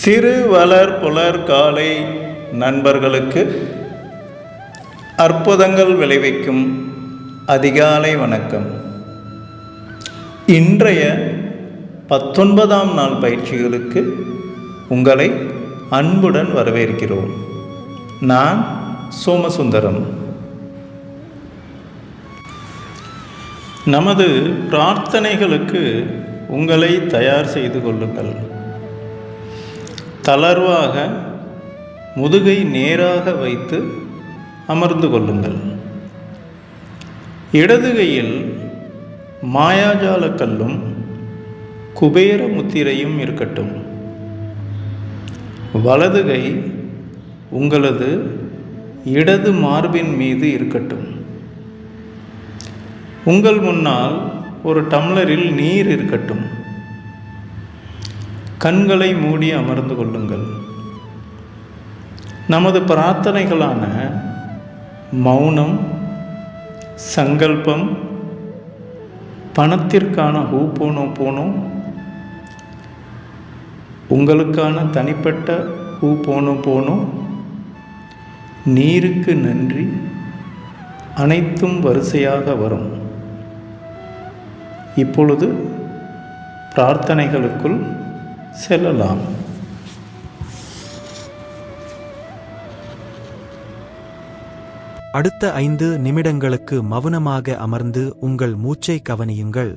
சிறு வளர் புலர் காலை நண்பர்களுக்கு அற்புதங்கள் விளைவிக்கும் அதிகாலை வணக்கம். இன்றைய 19ஆம் நாள் பயிற்சிகளுக்கு உங்களை அன்புடன் வரவேற்கிறோம். நான் சோமசுந்தரம். நமது பிரார்த்தனைகளுக்கு உங்களை தயார் செய்து கொள்ளுங்கள். தளர்வாக முதுகை நேராக வைத்து அமர்ந்து கொள்ளுங்கள். இடது கையில் மாயாஜால கல்லும் குபேர முத்திரையும் இருக்கட்டும். வலது கை உங்களது இடது மார்பின் மீது இருக்கட்டும். உங்கள் முன்னால் ஒரு டம்ளரில் நீர் இருக்கட்டும். கண்களை மூடி அமர்ந்து கொள்ளுங்கள். நமது பிரார்த்தனைகளான மௌனம், சங்கல்பம், பணத்திற்கான ஹூபோனோபோனோ, உங்களுக்கான தனிப்பட்ட ஹூபோனோபோனோ, நீருக்கு நன்றி, அனைத்தும் வரிசையாக வரும். இப்பொழுது பிரார்த்தனைகளுக்குள் செல்லலாம். அடுத்த 5 நிமிடங்களுக்கு மௌனமாக அமர்ந்து உங்கள் மூச்சை கவனியுங்கள்.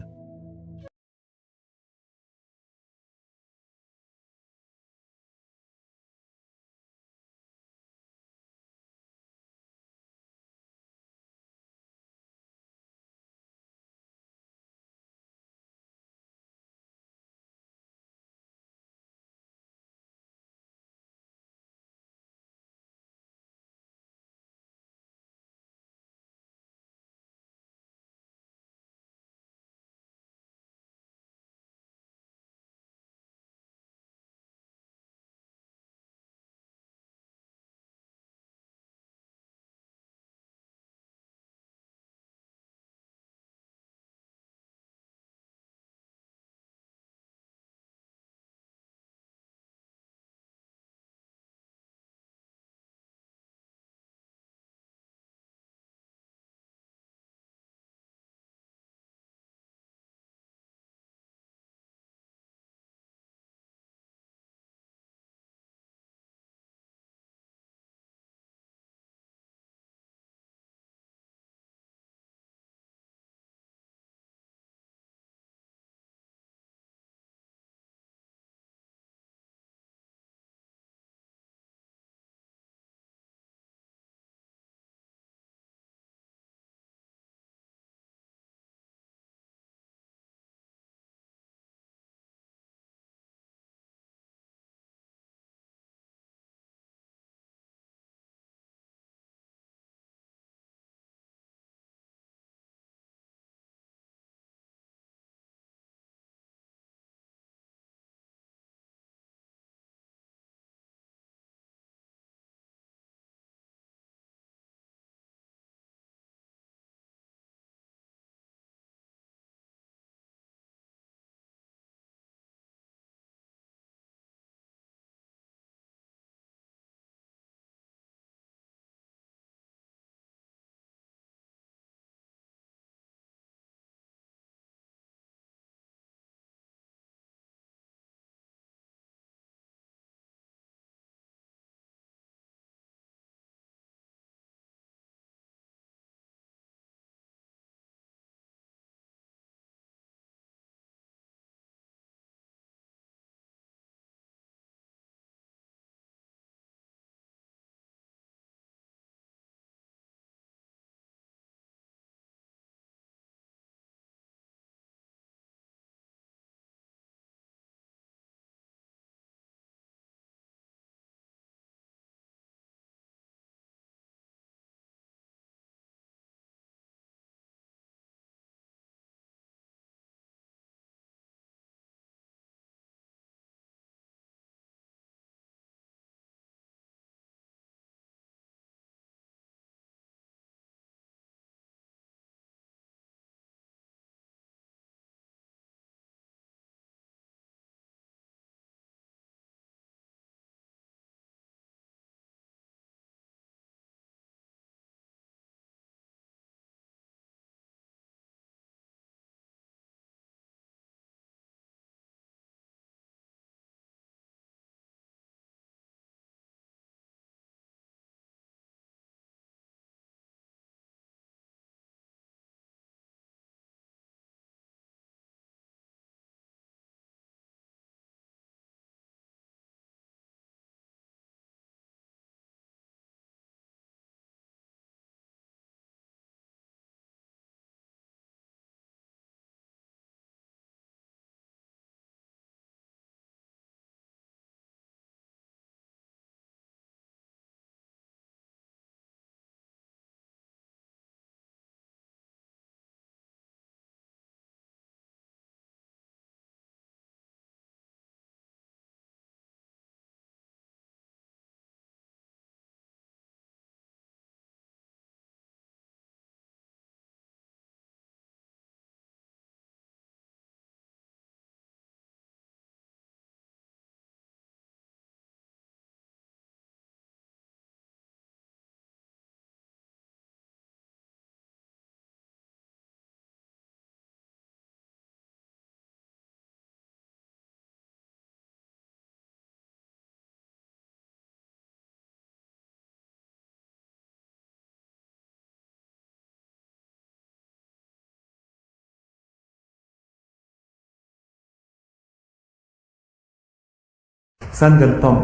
சங்கல்பம்.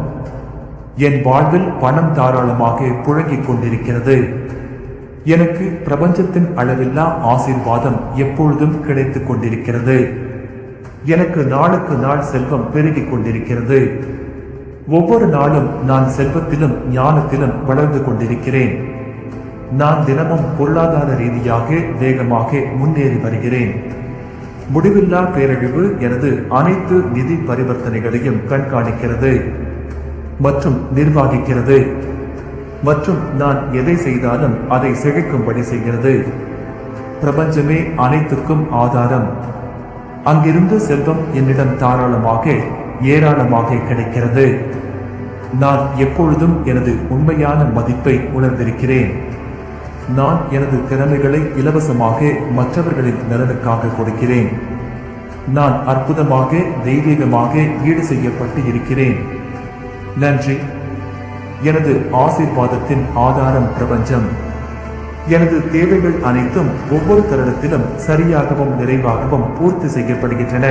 என் வாழ்வில் பணம் தாராளமாக புழங்கிக் கொண்டிருக்கிறது. எனக்கு பிரபஞ்சத்தின் அளவில்லா ஆசீர்வாதம் எப்பொழுதும் கிடைத்துக் கொண்டிருக்கிறது. எனக்கு நாளுக்கு நாள் செல்வம் பெருகிக் கொண்டிருக்கிறது. ஒவ்வொரு நாளும் நான் செல்வத்திலும் ஞானத்திலும் வளர்ந்து கொண்டிருக்கிறேன். நான் தினமும் பொருளாதார ரீதியாக வேகமாக முன்னேறி வருகிறேன். முடிவில்லா பேரழிவு எனது அனைத்து நிதி பரிவர்த்தனைகளையும் கண்காணிக்கிறது மற்றும் நிர்வகிக்கிறது. மற்றும் நான் எதை செய்தாலும் அதை செழிக்கும்படி செய்கிறது. பிரபஞ்சமே அனைத்துக்கும் ஆதாரம். அங்கிருந்து செல்வம் என்னிடம் தாராளமாக ஏராளமாக கிடைக்கிறது. நான் எப்பொழுதும் எனது உண்மையான மதிப்பை உணர்ந்திருக்கிறேன். நான் எனது திறமைகளை இலவசமாக மற்றவர்களின் நலனுக்காக கொடுக்கிறேன். நான் அற்புதமாக தெய்வீகமாக ஈடு செய்யப்பட்டு இருக்கிறேன். நன்றி. எனது ஆசீர்வாதத்தின் ஆதாரம் பிரபஞ்சம். எனது தேவைகள் அனைத்தும் ஒவ்வொரு தருணத்திலும் சரியாகவும் நிறைவாகவும் பூர்த்தி செய்யப்படுகின்றன.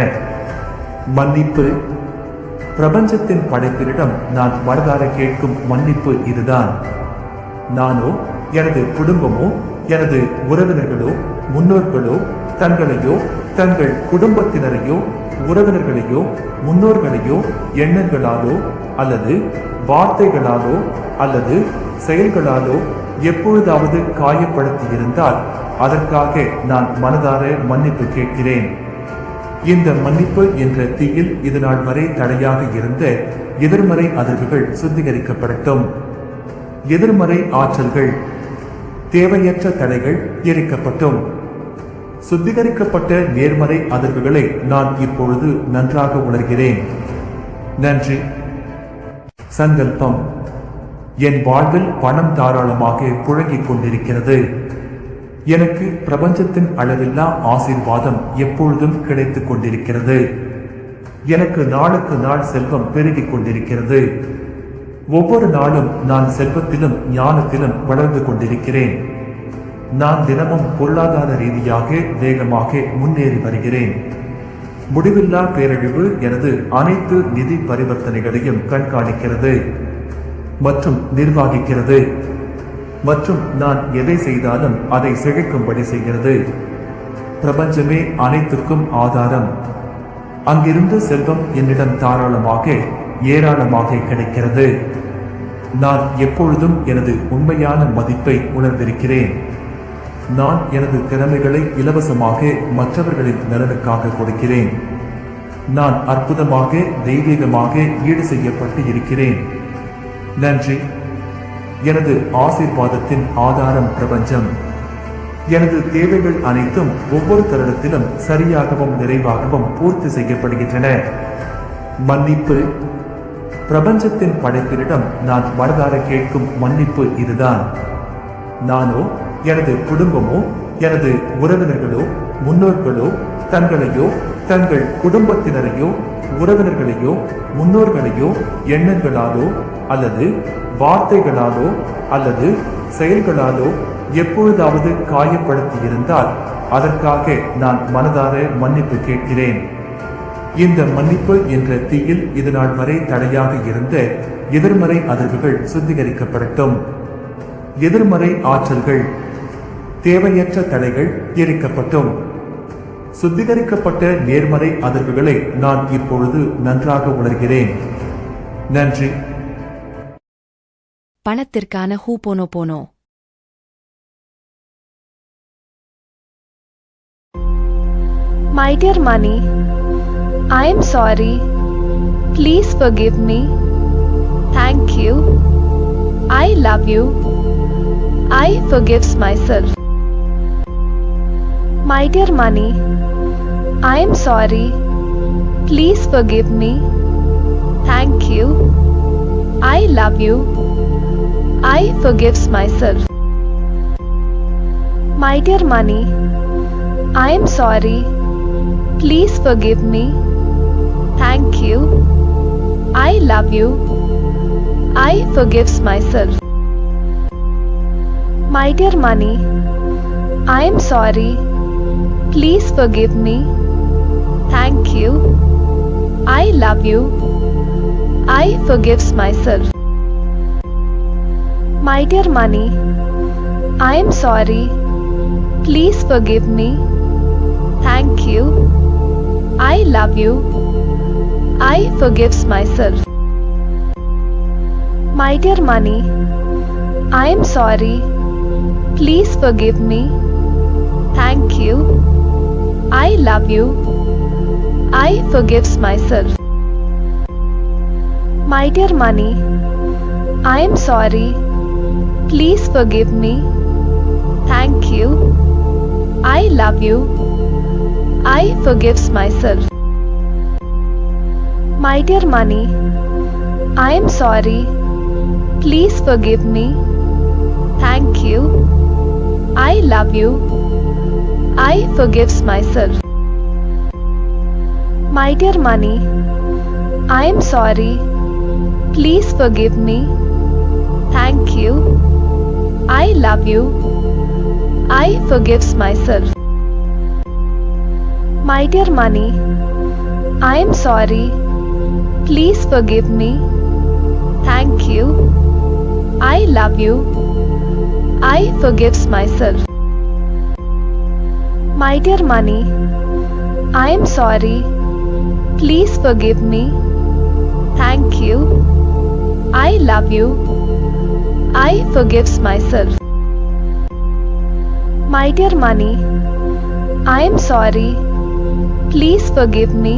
மன்னிப்பு. பிரபஞ்சத்தின் படைப்பினிடம் நான் மனதார கேட்கும் மன்னிப்பு இதுதான். நானோ எனது குடும்பமோ எனது உறவினர்களோ முன்னோர்களோ தங்களையோ தங்கள் குடும்பத்தினரையோ உறவினர்களையோ முன்னோர்களையோ எண்ணங்களாலோ அல்லது வார்த்தைகளாலோ அல்லது செயல்களாலோ எப்பொழுதாவது காயப்படுத்தியிருந்தால் அதற்காக நான் மனதார மன்னிப்பு கேட்கிறேன். இந்த மன்னிப்பு என்ற தீயில் இதுநாள் வரை தடையாக இருந்த எதிர்மறை அதிர்வுகள் சுத்திகரிக்கப்படட்டும். எதிர்மறை ஆற்றல்கள் தேவையற்ற தடைகள் எரிக்கப்பட்டும். சுத்திகரிக்கப்பட்ட நேர்மறை அதிர்வுகளை நான் இப்பொழுது நன்றாக உணர்கிறேன். நன்றி. சங்கல்பம். என் வாழ்வில் பணம் தாராளமாக புழங்கிக் கொண்டிருக்கிறது. எனக்கு பிரபஞ்சத்தின் அளவில்லா ஆசீர்வாதம் எப்பொழுதும் கிடைத்துக் கொண்டிருக்கிறது. எனக்கு நாளுக்கு நாள் செல்வம் பெருகிக் கொண்டிருக்கிறது. ஒவ்வொரு நாளும் நான் செல்வத்திலும் ஞானத்திலும் வளர்ந்து கொண்டிருக்கிறேன். நான் தினமும் பொருளாதார ரீதியாக வேகமாக முன்னேறி வருகிறேன். முடிவில்லா பேரழிவு எனது அனைத்து நிதி பரிவர்த்தனைகளையும் கண்காணிக்கிறது மற்றும் நிர்வகிக்கிறது. மற்றும் நான் எதை செய்தாலும் அதை செழிக்கும்படி செய்கிறது. பிரபஞ்சமே அனைத்துக்கும் ஆதாரம். அங்கிருந்து செல்வம் என்னிடம் தாராளமாக ஏராளமாக கிடைக்கிறது. நான் எப்பொழுதும் எனது உண்மையான மதிப்பை உணர்ந்திருக்கிறேன். நான் எனது திறமைகளை இலவசமாக மற்றவர்களின் நலனுக்காக கொடுக்கிறேன். நான் அற்புதமாக தெய்வீகமாக ஈடு செய்யப்பட்டு இருக்கிறேன். நன்றி. எனது ஆசீர்வாதத்தின் ஆதாரம் பிரபஞ்சம். எனது தேவைகள் அனைத்தும் ஒவ்வொரு தருணத்திலும் சரியாகவும் நிறைவாகவும் பூர்த்தி செய்யப்படுகின்றன. மன்னிப்பு. பிரபஞ்சத்தின் படைப்பினிடம் நான் மனதார கேட்கும் மன்னிப்பு இதுதான். நானோ எனது குடும்பமோ எனது உறவினர்களோ முன்னோர்களோ தங்களையோ தங்கள் குடும்பத்தினரையோ உறவினர்களையோ முன்னோர்களையோ எண்ணங்களாலோ அல்லது வார்த்தைகளாலோ அல்லது செயல்களாலோ எப்பொழுதாவது காயப்படுத்தியிருந்தால் அதற்காக நான் மனதார மன்னிப்பு கேட்கிறேன். இந்த மன்னிப்பு என்ற தீயில் இதுநாள் வரை தடையாக இருந்த எதிர்மறை அதிர்வுகள் சுத்திகரிக்கப்படட்டும். எதிர்மறை ஆற்றல்கள் தேவையற்ற தடைகள் எரிக்கப்பட்டும். சுத்திகரிக்கப்பட்ட நேர்மறை அதிர்வுகளை நான் இப்பொழுது நன்றாக உணர்கிறேன். நன்றி. பணத்திற்கான ஹூபோனோபோனோ. My dear money, I am sorry. Please forgive me. Thank you. I love you. I forgives myself. My dear money, I am sorry. Please forgive me. Thank you. I love you. I forgives myself. My dear money, I am sorry. Please forgive me. Thank you. I love you. I forgives myself. My dear money, I am sorry. Please forgive me. Thank you. I love you. I forgives myself. My dear money, I am sorry. Please forgive me. Thank you. I love you. I forgives myself. My dear money, I am sorry. Please forgive me. Thank you. I love you. I forgives myself. My dear money, I am sorry. Please forgive me. Thank you. I love you. I forgives myself. My dear money, I am sorry. Please forgive me. Thank you. I love you. I forgives myself. My dear money, I am sorry. Please forgive me. Thank you. I love you. I forgives myself. My dear money, I am sorry. Please forgive me. Thank you. I love you. I forgives myself. My dear money, I am sorry. Please forgive me. Thank you. I love you. I forgives myself. My dear money, I am sorry. Please forgive me.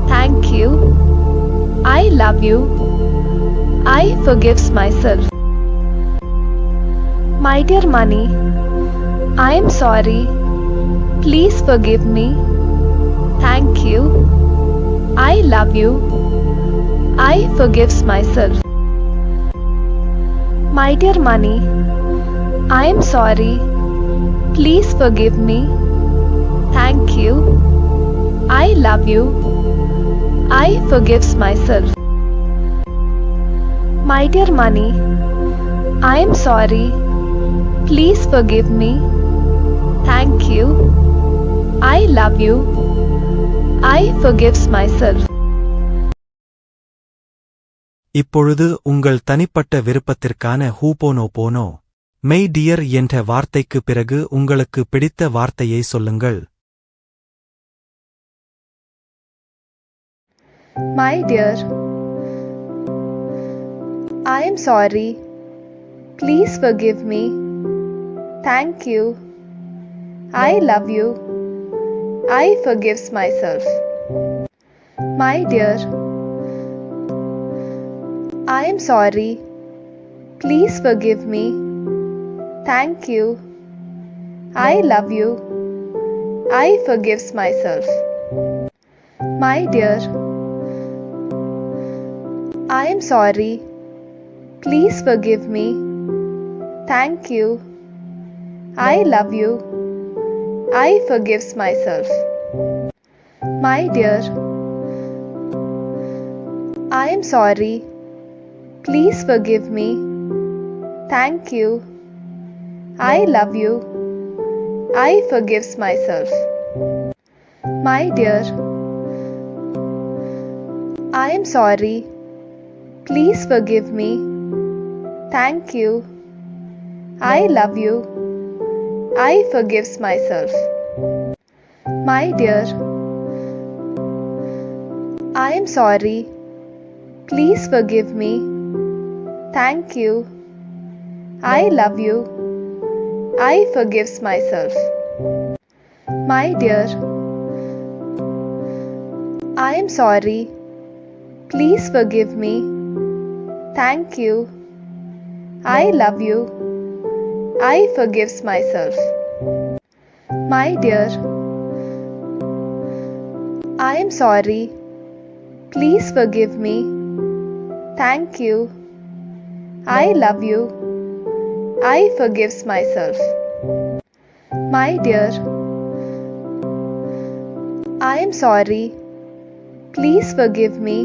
Thank you. I love you. I forgives myself. My dear money, I am sorry. Please forgive me. Thank you. I love you. I forgives myself. My dear money, I am sorry. Please forgive me. Thank you. I love you. I forgives myself. My dear money, I am sorry. Please forgive me. Thank you. I love you. I forgives myself. இப்பொழுது உங்கள் தனிப்பட்ட விருப்பத்திற்கான ஹூபோனோபோனோ மெய் dear என்ற வார்த்தைக்கு பிறகு உங்களுக்கு பிடித்த வார்த்தையை சொல்லுங்கள். My dear, I am sorry. Please forgive me. Thank you. I love you. I forgives myself. My dear, I am sorry. Please forgive me. Thank you. I love you. I forgives myself. My dear, I am sorry. Please forgive me. Thank you. I love you. I forgives myself. My dear, I am sorry. Please forgive me. Thank you. I love you. I forgives myself. My dear, I am sorry. Please forgive me. Thank you. I love you. I forgives myself. My dear, I am sorry. Please forgive me. Thank you. I love you. I forgives myself. My dear, I am sorry. Please forgive me. Thank you. I love you. I forgives myself. My dear, I am sorry. Please forgive me. Thank you. I love you. I forgives myself. My dear, I am sorry. Please forgive me.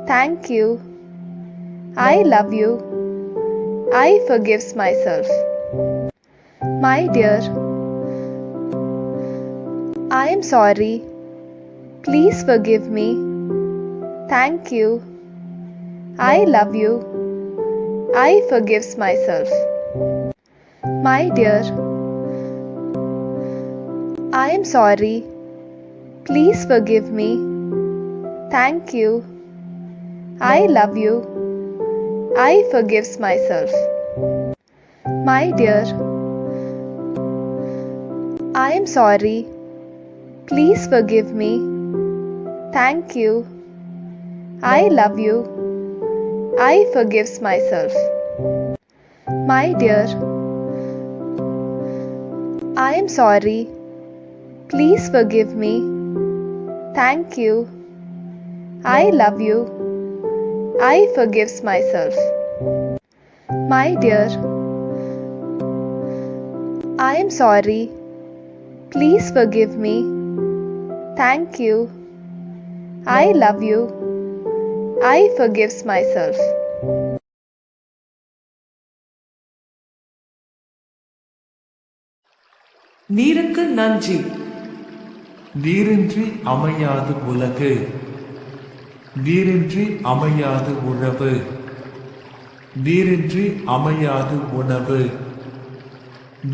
Thank you. I love you. I forgives myself. My dear, I am sorry. Please forgive me. Thank you. I love you. I forgives myself. My dear, I am sorry. Please forgive me. Thank you. I love you. I forgives myself. My dear, I am sorry. Please forgive me. Thank you. I love you. I forgives myself. My dear, I am sorry. Please forgive me. Thank you. I love you. I forgives myself. My dear, I am sorry. Please forgive me. Thank you. I love you. I forgives myself. நீருக்கு நன்றி. நீரின்றி அமையாது உலகு, நீரின்றி அமையாது உழவு, நீரின்றி அமையாது உணவு,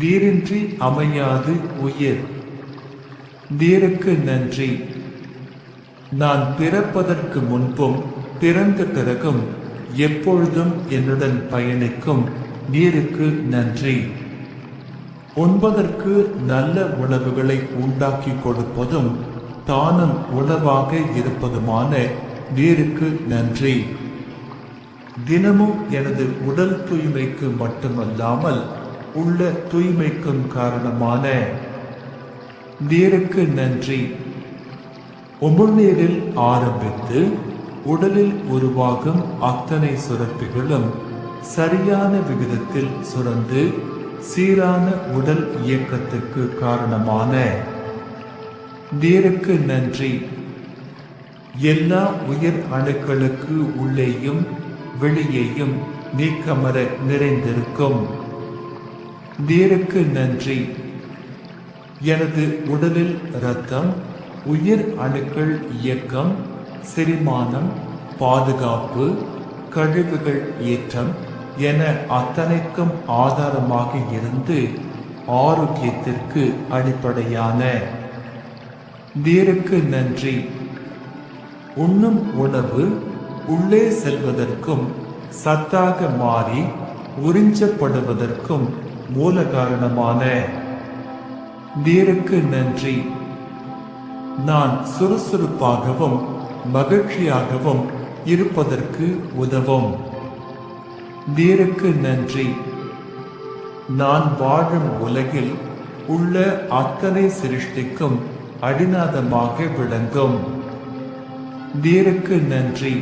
நீரின்றி அமையாது உயிர். நீருக்கு நன்றி. நான் பிறப்பதற்கு முன்பும் பிறந்த பிறகும் எப்பொழுதும் என்னுடன் பயணிக்கும் நீருக்கு நன்றி. உண்பதற்கு நல்ல உணவுகளை உண்டாக்கி கொடுப்பதும் தானும் உணவாக இருப்பதுமான நீருக்கு நன்றி. தினமும் எனது உடல் தூய்மைக்கு மட்டுமல்லாமல் உள்ள தூய்மைக்கும் காரணமான நீருக்கு நன்றி. உமிழ்நீரில் ஆரம்பித்து உடலில் உருவாகும் அத்தனை சுரப்பிகளும் சரியான விகிதத்தில் சுரந்து சீரான உடல் இயக்கத்துக்கு காரணமான நீருக்கு நன்றி. எல்லா உயிர் அணுக்களுக்கு உள்ளேயும் வெளியேயும் நீக்கமர நிறைந்திருக்கும் நீருக்கு நன்றி. எனது உடலில் இரத்தம், உயிர் அணுக்கள் இயக்கம், செரிமானம், பாதுகாப்பு, கழிவுகள் ஏற்றம் என அத்தனைக்கும் ஆதாரமாக இருந்து ஆரோக்கியத்திற்கு அடிப்படையான நீருக்கு நன்றி. உண்ணும் உணவு உள்ளே செல்வதற்கும் சத்தாக மாறி உறிஞ்சப்படுவதற்கும் மூல காரணமான நீருக்கு நன்றி. நான் சுறுசுறுப்பாகவும் மகிழ்ச்சியாகவும் இருப்பதற்கு உதவும் நீருக்கு நன்றி. நான் வாழும் உலகில் உள்ள அத்தனை சிருஷ்டிக்கும் அடிநாதமாக விளங்கும் நீருக்கு நன்றி.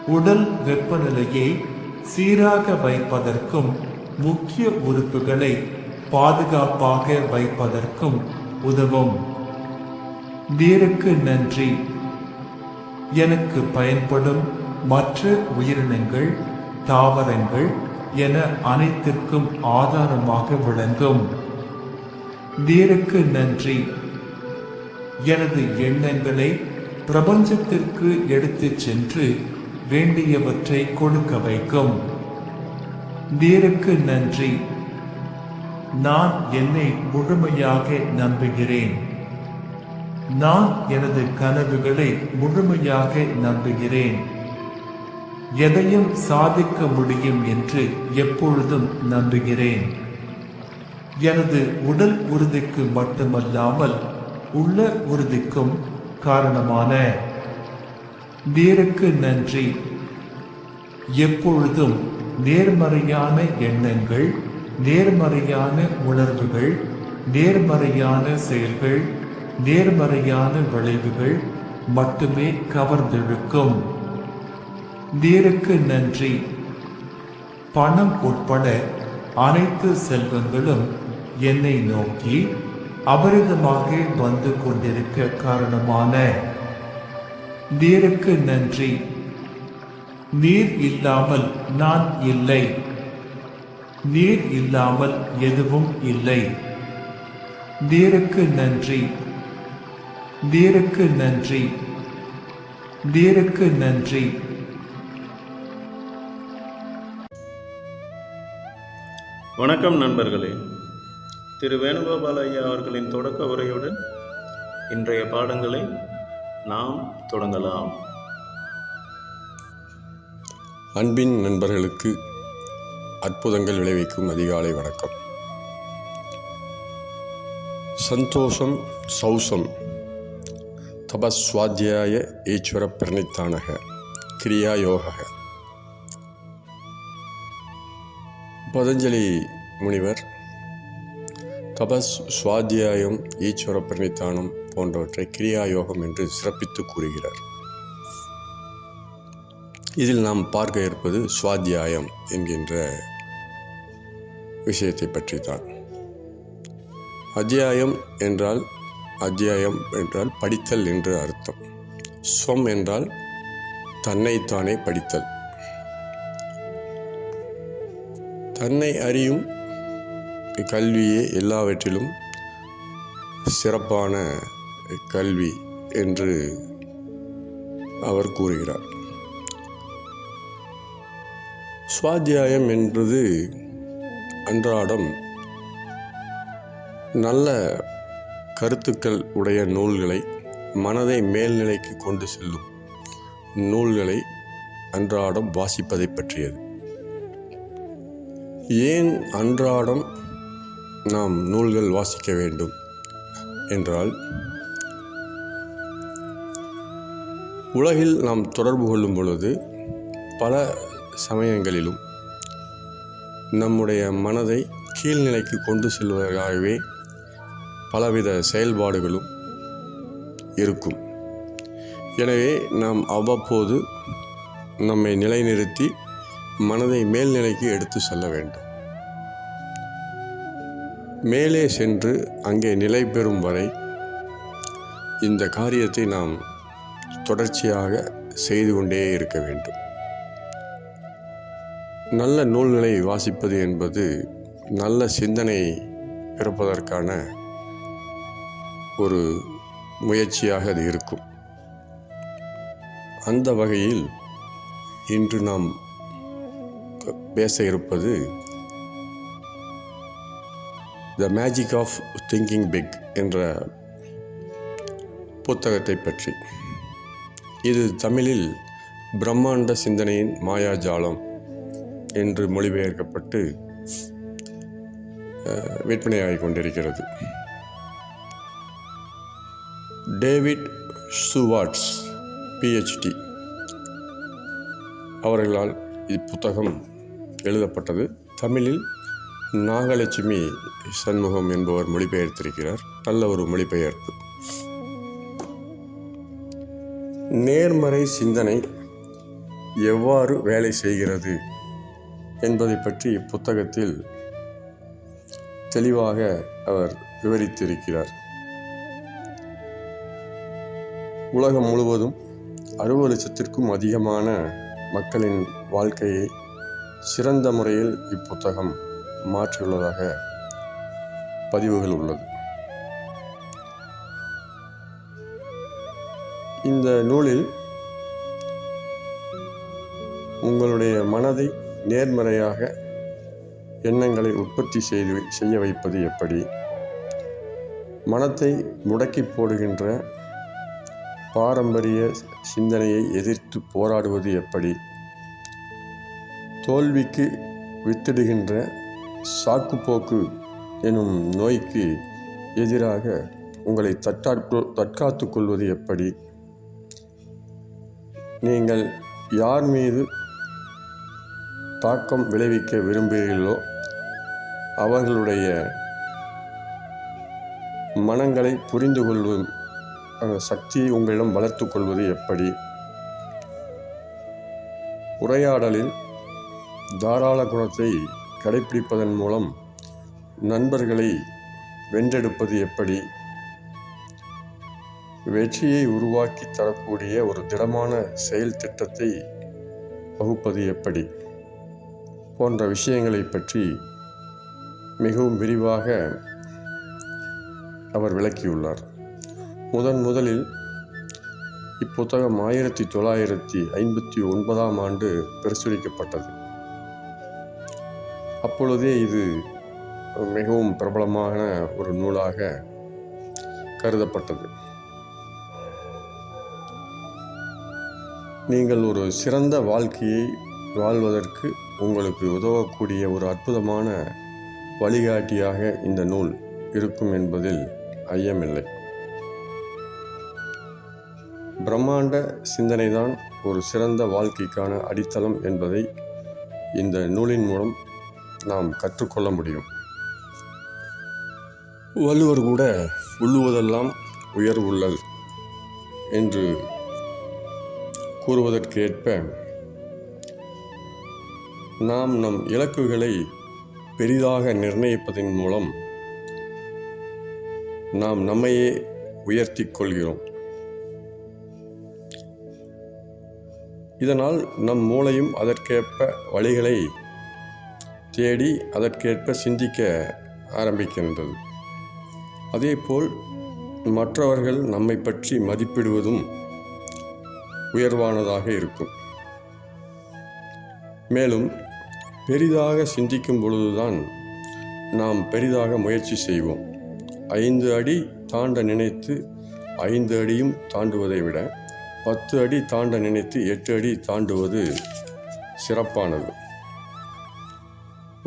உடல் வெப்பநிலையை சீராக வைப்பதற்கும் முக்கிய உறுப்புகளை பாதுகாப்பாக வைப்பதற்கும் உதவும் நீருக்கு நன்றி. எனக்கு பயன்படும் மற்ற உயிரினங்கள், தாவரங்கள் என அனைத்திற்கும் ஆதாரமாக விளங்கும் நீருக்கு நன்றி. எனது எண்ணங்களை பிரபஞ்சத்திற்கு எடுத்துச் சென்று வேண்டியவற்றை கொடுக்க வைக்கும் நீருக்கு நன்றி. நான் என்னை முழுமையாக நம்புகிறேன். நான் எனது கனவுகளை முழுமையாக நம்புகிறேன். எதையும் சாதிக்க முடியும் என்று எப்பொழுதும் நம்புகிறேன். எனது உடல் உறுதிக்கு மட்டுமல்லாமல் உள்ள உறுதிக்கும் காரணமான நீருக்கு நன்றி. எப்பொழுதும் நேர்மறையான எண்ணங்கள், நேர்மறையான உணர்வுகள், நேர்மறையான செயல்கள், நேர்மறையான விளைவுகள் மட்டுமே கவர்ந்திழுக்கும் நீருக்கு நன்றி. பணம் உட்பட அனைத்து செல்வங்களும் என்னை நோக்கி அபரிதமாக வந்து கொண்டிருக்க காரணமான நீருக்கு நன்றி. நீர் இல்லாமல் நான் இல்லை. நீர் இல்லாமல் எதுவும் இல்லை. நீருக்கு நன்றி. நீருக்கு நன்றி. நீருக்கு நன்றி. வணக்கம் நண்பர்களே. திரு வேணுகோபால் ஐயா அவர்களின் தொடக்க உரையுடன் இன்றைய பாடங்களை நாம் தொடங்கலாம். அன்பின் நண்பர்களுக்கு அற்புதங்கள் விளைவிக்கும் அதிகாலை வணக்கம். சந்தோஷம் சௌசம் தபஸ்வாத்தியாய ஈஸ்வர பிரணித்தானக கிரியாயோக. பதஞ்சலி முனிவர் தபஸ், சுவாத்தியாயம், ஈஸ்வர பிரணித்தானம் போன்றவற்றை கிரியாயோகம் என்று சிறப்பித்து கூறுகிறார். இதில் நாம் பார்க்க இருப்பது சுவாத்தியாயம் என்கின்ற விஷயத்தை பற்றி தான். அத்தியாயம் என்றால் படித்தல் என்று அர்த்தம். ஸ்வம் என்றால் தன்னைத்தானே படித்தல். தன்னை அறியும் கல்வியே எல்லாவற்றிலும் சிறப்பான கல்வி என்று அவர் கூறுகிறார். சுவாத்தியாயம் என்பது அன்றாடம் நல்ல கருத்துக்கள் உடைய நூல்களை, மனதை மேல்நிலைக்கு கொண்டு செல்லும் நூல்களை அன்றாடம் வாசிப்பதை பற்றியது. ஏன் அன்றாடம் நாம் நூல்கள் வாசிக்க வேண்டும் என்றால், உலகில் நாம் தொடர்பு கொள்ளும் பொழுது பல சமயங்களிலும் நம்முடைய மனதை கீழ்நிலைக்கு கொண்டு செல்வதற்காகவே பலவித செயல்பாடுகளும் இருக்கும். எனவே நாம் அவ்வப்போது நம்மை நிலைநிறுத்தி மனதை மேல்நிலைக்கு எடுத்து செல்ல வேண்டும். மேலே சென்று அங்கே நிலை பெறும் வரை இந்த காரியத்தை நாம் தொடர்ச்சியாக செய்து கொண்டே இருக்க வேண்டும். நல்ல நூல்களை வாசிப்பது என்பது நல்ல சிந்தனை பிறப்பதற்கான ஒரு முயற்சியாக அது இருக்கும். அந்த வகையில் இன்று நாம் பேச இருப்பது the magic of thinking big என்ற புத்தகத்தை பற்றி. இது தமிழில் பிரம்மாண்ட சிந்தனையின் மாயாஜாலம் என்று மொழிபெயர்க்கப்பட்டு விற்பனையாகிக் கொண்டிருக்கிறது. டேவிட் ஸ்டூவார்ட்ஸ் PhD அவர்களால் இப்புத்தகம் எழுதப்பட்டது. தமிழில் நாகலட்சுமி சண்முகம் என்பவர் மொழிபெயர்த்திருக்கிறார். நல்ல ஒரு மொழிபெயர்ப்பு. நேர்மறை சிந்தனை எவ்வாறு வேலை செய்கிறது என்பதை பற்றி இப்புத்தகத்தில் தெளிவாக அவர் விவரித்திருக்கிறார். உலகம் முழுவதும் 60 லட்சத்திற்கும் அதிகமான மக்களின் வாழ்க்கையை சிறந்த முறையில் இப்புத்தகம் மாற்றியுள்ளதாக பதிவுகள் உள்ளது. இந்த நூலில் உங்களுடைய மனதை நேர்மறையாக எண்ணங்களை உற்பத்தி செய்ய வைப்பது எப்படி, மனத்தை முடக்கி போடுகின்ற பாரம்பரிய சிந்தனையை எதிர்த்து போராடுவது எப்படி, தோல்விக்கு வித்திடுகின்ற சாக்குப்போக்கு எனும் நோய்க்கு எதிராக உங்களை தற்காத்து கொள்வது எப்படி, நீங்கள் யார் மீது தாக்கம் விளைவிக்க விரும்புகிறீர்களோ அவர்களுடைய மனங்களை புரிந்து கொள்ளும் சக்தியை உங்களிடம் வளர்த்து கொள்வது எப்படி, உரையாடலில் தாராள குணத்தை கடைப்பிடிப்பதன் மூலம் நண்பர்களை வென்றெடுப்பது எப்படி, வெற்றியை உருவாக்கி தரக்கூடிய ஒரு திடமான செயல் திட்டத்தை வகுப்பது எப்படி போன்ற விஷயங்களை பற்றி மிகவும் விரிவாக அவர் விளக்கியுள்ளார். முதலில் இப்புத்தகம் 1959 பிரசுரிக்கப்பட்டது. அப்பொழுதே இது மிகவும் பிரபலமான ஒரு நூலாக கருதப்பட்டது. நீங்கள் ஒரு சிறந்த வாழ்க்கையை வாழ்வதற்கு உங்களுக்கு உதவக்கூடிய ஒரு அற்புதமான வழிகாட்டியாக இந்த நூல் இருக்கும் என்பதில் ஐயமில்லை. பிரம்மாண்ட சிந்தனைதான் ஒரு சிறந்த வாழ்க்கைக்கான அடித்தளம் என்பதை இந்த நூலின் மூலம் நாம் கற்றுக்கொள்ள முடியும். வள்ளுவர் கூட உள்ளுவதெல்லாம் உயர்வுள்ளல் என்று கூறுவதற்கு ஏற்ப நாம் நம் இலக்குகளை பெரிதாக நிர்ணயிப்பதன் மூலம் நாம் நம்மையே உயர்த்தி கொள்கிறோம். இதனால் நம் மூளையும் அதற்கேற்ப வழிகளை தேடி அதற்கேற்ப சிந்திக்க ஆரம்பிக்கின்றது. அதேபோல் மற்றவர்கள் நம்மை பற்றி மதிப்பிடுவதும் உயர்வானதாக இருக்கும். மேலும் பெரிதாக சிந்திக்கும் பொழுதுதான் நாம் பெரிதாக முயற்சி செய்வோம். 5 அடி தாண்ட நினைத்து 5 அடியும் தாண்டுவதை விட 10 அடி தாண்ட நினைத்து 8 அடி தாண்டுவது சிறப்பானது.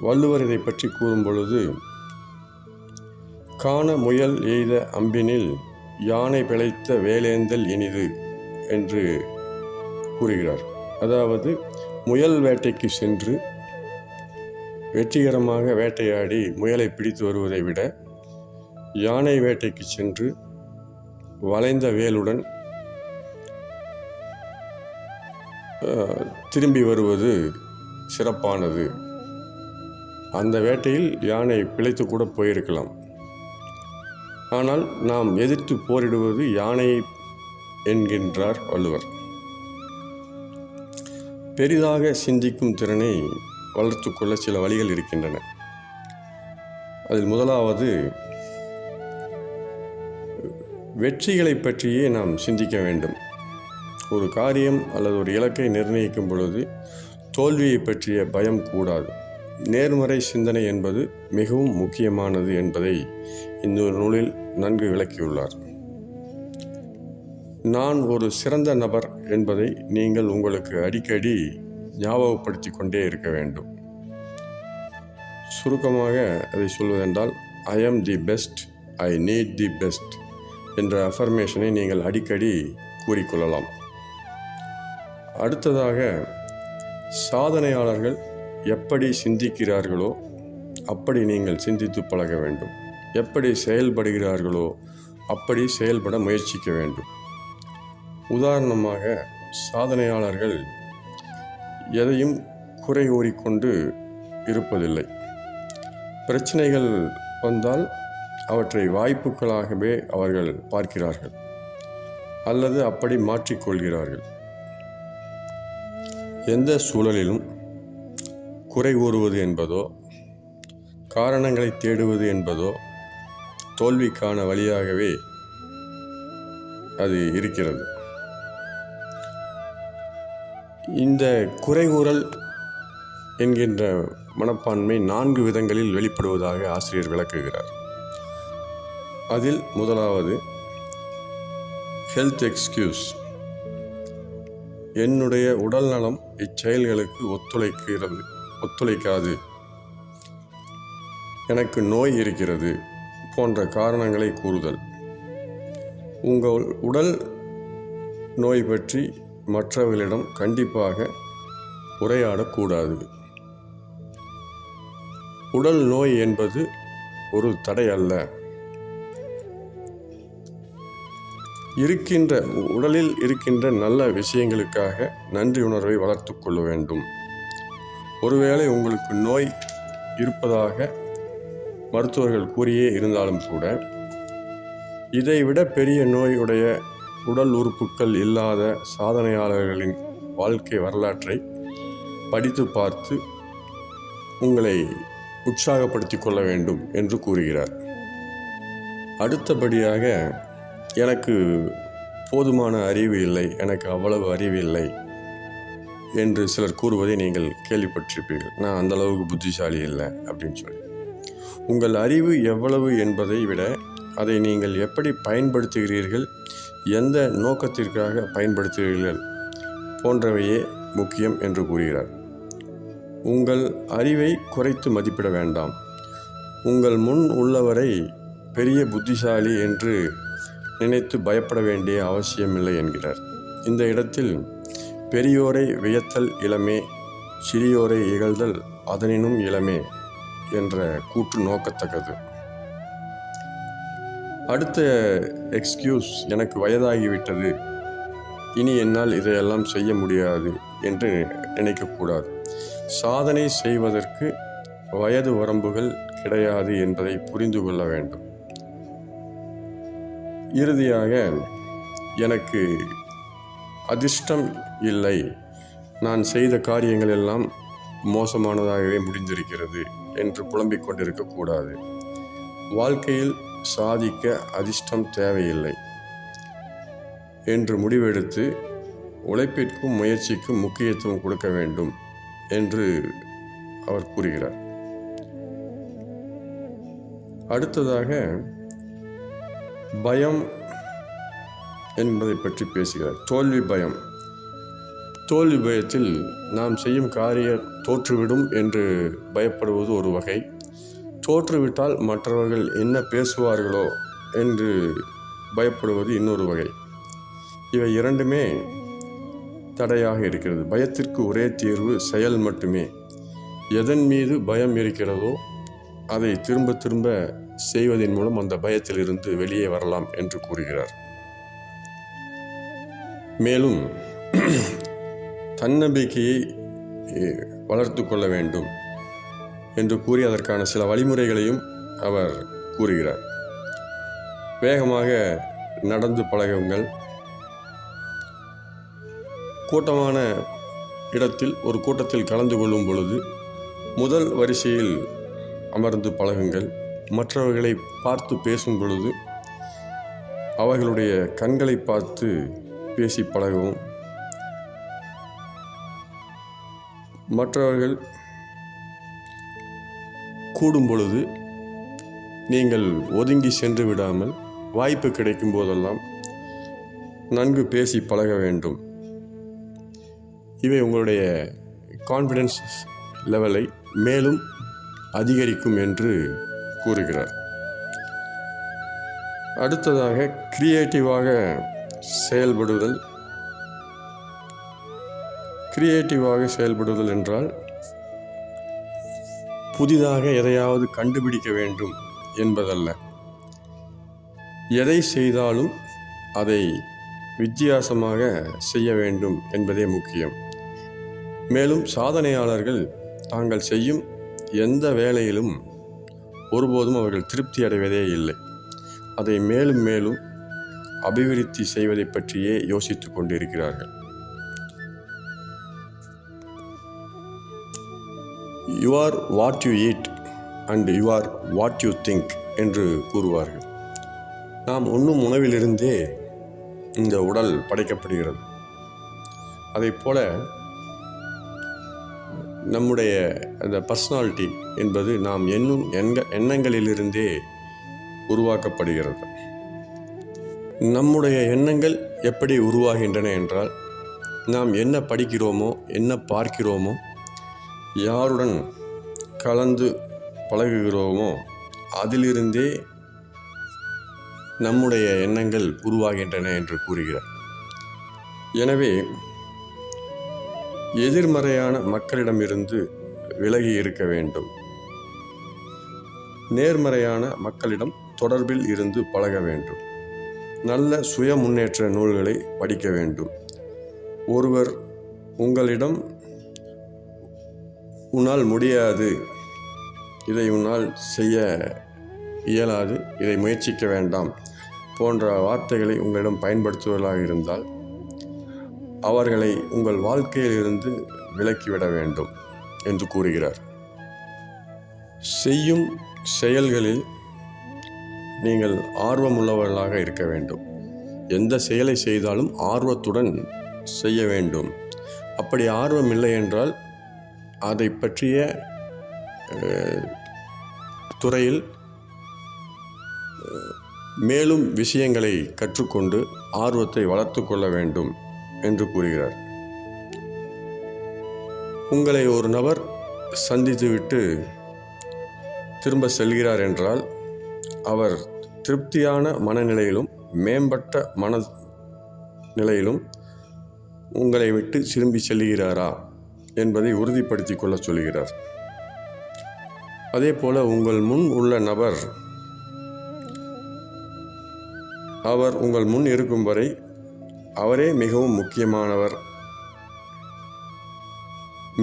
வள்ளுவர் இதை பற்றி கூறும் பொழுது, காண முயல் எய்த அம்பினில் யானை பிழைத்த வேலேந்தல் இனிது என்று கூறுகிறார். அதாவது முயல் வேட்டைக்கு சென்று வெற்றிகரமாக வேட்டையாடி முயலை பிடித்து வருவதை விட யானை வேட்டைக்கு சென்று வளைந்த வேலுடன் திரும்பி வருவது சிறப்பானது. அந்த வேட்டையில் யானை பிழைத்து கூட போயிருக்கலாம். ஆனால் நாம் எதிர்த்து போரிடுவது யானையை என்கின்றார் வள்ளுவர். பெரிதாக சிந்திக்கும் திறனை வளர்த்துக்கொள்ள சில வழிகள் இருக்கின்றன. அதில் முதலாவது, வெற்றிகளை பற்றியே நாம் சிந்திக்க வேண்டும். ஒரு காரியம் அல்லது ஒரு இலக்கை நிர்ணயிக்கும் பொழுது தோல்வியை பற்றிய பயம் கூடாது. நேர்மறை சிந்தனை என்பது மிகவும் முக்கியமானது என்பதை இந்த நூலில் நன்கு விளக்கியுள்ளார். நான் ஒரு சிறந்த நபர் என்பதை நீங்கள் உங்களுக்கு அடிக்கடி ஞாபகப்படுத்தி கொண்டே இருக்க வேண்டும். சுருக்கமாக அதை சொல்வதென்றால், ஐ ஆம் the best, I need the best என்ற அஃபர்மேஷனை நீங்கள் அடிக்கடி கூறிக்கொள்ளலாம். அடுத்ததாக, சாதனையாளர்கள் எப்படி சிந்திக்கிறார்களோ அப்படி நீங்கள் சிந்தித்து பழக வேண்டும். எப்படி செயல்படுகிறார்களோ அப்படி செயல்பட முயற்சிக்க வேண்டும். உதாரணமாக, சாதனையாளர்கள் எதையும் குறை கூறிக்கொண்டு இருப்பதில்லை. பிரச்சனைகள் வந்தால் அவற்றை வாய்ப்புகளாகவே அவர்கள் பார்க்கிறார்கள் அல்லது அப்படி மாற்றிக்கொள்கிறார்கள். எந்த சூழலிலும் குறை கூறுவது என்பதோ காரணங்களை தேடுவது என்பதோ தோல்விக்கான வழியாகவே அது இருக்கிறது. இந்த குறைகூறல் என்கின்ற மனப்பான்மை 4 விதங்களில் வெளிப்படுவதாக ஆசிரியர் விளக்குகிறார். அதில் முதலாவது, ஹெல்த் எக்ஸ்கியூஸ். என்னுடைய உடல் நலம் இச்செயல்களுக்கு ஒத்துழைக்காது, எனக்கு நோய் இருக்கிறது போன்ற காரணங்களை கூறுதல். உங்கள் உடல் நோய் பற்றி மற்றவர்களிடம் கண்டிப்பாக உரையாடக்கூடாது. உடல் நோய் என்பது ஒரு தடை அல்ல. உடலில் இருக்கின்ற நல்ல விஷயங்களுக்காக நன்றி உணர்வை வளர்த்து கொள்ள வேண்டும். ஒருவேளை உங்களுக்கு நோய் இருப்பதாக மருத்துவர்கள் கூறியே இருந்தாலும் கூட, இதைவிட பெரிய நோயுடைய உடல் உறுப்புகள் இல்லாத சாதனையாளர்களின் வாழ்க்கை வரலாற்றை படித்து பார்த்து உங்களை உற்சாகப்படுத்தி கொள்ள வேண்டும் என்று கூறுகிறார். அடுத்தபடியாக, எனக்கு போதுமான அறிவு இல்லை, எனக்கு அவ்வளவு அறிவு இல்லை என்று சிலர் கூறுவதை நீங்கள் கேள்விப்பட்டிருப்பீர்கள். நான் அந்த அளவுக்கு புத்திசாலி இல்லை அப்படின்னு சொல்லி. உங்கள் அறிவு எவ்வளவு என்பதை விட அதை நீங்கள் எப்படி பயன்படுத்துகிறீர்கள், எந்த நோக்கத்திற்காக பயன்படுத்துகிறீர்கள் போன்றவையே முக்கியம் என்று கூறுகிறார். உங்கள் அறிவை குறைத்து மதிப்பிட வேண்டாம். உங்கள் முன் உள்ளவரை பெரிய புத்திசாலி என்று நினைத்து பயப்பட வேண்டிய அவசியமில்லை என்கிறார். இந்த இடத்தில் பெரியோரை வியத்தல் இளமே, சிறியோரை இகழ்தல் அதனினும் இளமே என்ற கூற்று நோக்கத்தக்கது. அடுத்த எக்ஸ்கியூஸ், எனக்கு வயதாகிவிட்டது, இனி என்னால் இதையெல்லாம் செய்ய முடியாது என்று நினைக்கக்கூடாது. சாதனை செய்வதற்கு வயது வரம்புகள் கிடையாது என்பதை புரிந்து கொள்ள வேண்டும். இறுதியாக, எனக்கு அதிர்ஷ்டம் இல்லை, நான் செய்த காரியங்கள் எல்லாம் மோசமானதாகவே முடிந்திருக்கிறது என்று புலம்பிக் கொண்டிருக்கக்கூடாது. வாழ்க்கையில் சாதிக்க அதிர்ஷ்டம் தேவையில்லை என்று முடிவெடுத்து உழைப்பிற்கும் முயற்சிக்கும் முக்கியத்துவம் கொடுக்க வேண்டும் என்று அவர் கூறுகிறார். அடுத்ததாக பயம் என்பதை பற்றி பேசுகிறார். தோல்வி பயம். தோல்வி பயத்தில் நாம் செய்யும் காரியம் தோற்றுவிடும் என்று பயப்படுவது ஒரு வகை. தோற்றுவிட்டால் மற்றவர்கள் என்ன பேசுவார்களோ என்று பயப்படுவது இன்னொரு வகை. இவை இரண்டுமே தடையாக இருக்கிறது. பயத்திற்கு ஒரே தீர்வு செயல் மட்டுமே. எதன் மீது பயம் இருக்கிறதோ அதை திரும்ப திரும்ப செய்வதன் மூலம் அந்த பயத்திலிருந்து வெளியே வரலாம் என்று கூறுகிறார். மேலும் தன்னம்பிக்கையை வளர்த்து கொள்ள வேண்டும் என்று கூறி அதற்கான சில வழிமுறைகளையும் அவர் கூறுகிறார். வேகமாக நடந்து பழகுங்கள். கூட்டமான இடத்தில் ஒரு கூட்டத்தில் கலந்து கொள்ளும் பொழுது முதல் வரிசையில் அமர்ந்து பழகுங்கள். மற்றவர்களை பார்த்து பேசும் பொழுது அவர்களுடைய கண்களை பார்த்து பேசி பழகவும். மற்றவர்கள் கூடும் பொழுது நீங்கள் ஒதுங்கி சென்று விடாமல் வாய்ப்பு கிடைக்கும் போதெல்லாம் நன்கு பேசி பழக வேண்டும். இவை உங்களுடைய கான்ஃபிடென்ஸ் லெவலை மேலும் அதிகரிக்கும் என்று கூறுகிறார். அடுத்ததாக கிரியேட்டிவாக செயல்படுதல். கிரியேட்டிவாக செயல்படுதல் என்றால் புதிதாக எதையாவது கண்டுபிடிக்க வேண்டும் என்பதல்ல. எதை செய்தாலும் அதை வித்தியாசமாக செய்ய வேண்டும் என்பதே முக்கியம். மேலும் சாதனையாளர்கள் தாங்கள் செய்யும் எந்த வேலையிலும் ஒருபோதும் அவர்கள் திருப்தி அடைவதே இல்லை. அதை மேலும் மேலும் அபிவிருத்தி செய்வதை பற்றியே யோசித்துக் கொண்டிருக்கிறார்கள். You are what you eat and you are what you think என்று கூறுவார்கள். நாம் உண்ணும் உணவிலிருந்தே இந்த உடல் படைக்கப்படுகிறது. அதைப்போல நம்முடைய அந்த பர்சனாலிட்டி என்பது நாம் எண்ணும் எண்ணங்களிலிருந்தே உருவாக்கப்படுகிறது. நம்முடைய எண்ணங்கள் எப்படி உருவாகின்றன என்றால், நாம் என்ன படிக்கிறோமோ, என்ன பார்க்கிறோமோ, யாருடன் கலந்து பழகுகிறோமோ அதிலிருந்தே நம்முடைய எண்ணங்கள் உருவாகின்றன என்று கூறுகிறார். எனவே எதிர்மறையான மக்களிடமிருந்து விலகி இருக்க வேண்டும். நேர்மறையான மக்களிடம் தொடர்பில் இருந்து பழக வேண்டும். நல்ல சுய முன்னேற்ற நூல்களை படிக்க வேண்டும். ஒருவர் உங்களிடம் உன்னால் முடியாது, இதை உன்னால் செய்ய இயலாது, இதை முயற்சிக்க வேண்டாம் போன்ற வார்த்தைகளை உங்களிடம் பயன்படுத்துவதாக இருந்தால் அவர்களை உங்கள் வாழ்க்கையிலிருந்து விலக்கிவிட வேண்டும் என்று கூறுகிறார். செய்யும் செயல்களில் நீங்கள் ஆர்வமுள்ளவர்களாக இருக்க வேண்டும். எந்த செயலை செய்தாலும் ஆர்வத்துடன் செய்ய வேண்டும். அப்படி ஆர்வம் இல்லை என்றால் அதை பற்றிய துறையில் மேலும் விஷயங்களை கற்றுக்கொண்டு ஆர்வத்தை வளர்த்து கொள்ள வேண்டும் என்று கூறுகிறார். உங்களை ஒரு நபர் சந்தித்துவிட்டு திரும்ப செல்கிறார் என்றால் அவர் திருப்தியான மனநிலையிலும் மேம்பட்ட மனநிலையிலும் உங்களை விட்டு திரும்பி செல்கிறாரா என்பதை உறுதிப்படுத்திக் கொள்ள சொல்கிறார். அதே போல உங்கள் முன் உள்ள நபர் அவர் உங்கள் முன் இருக்கும் வரை அவரே மிகவும் முக்கியமானவர்.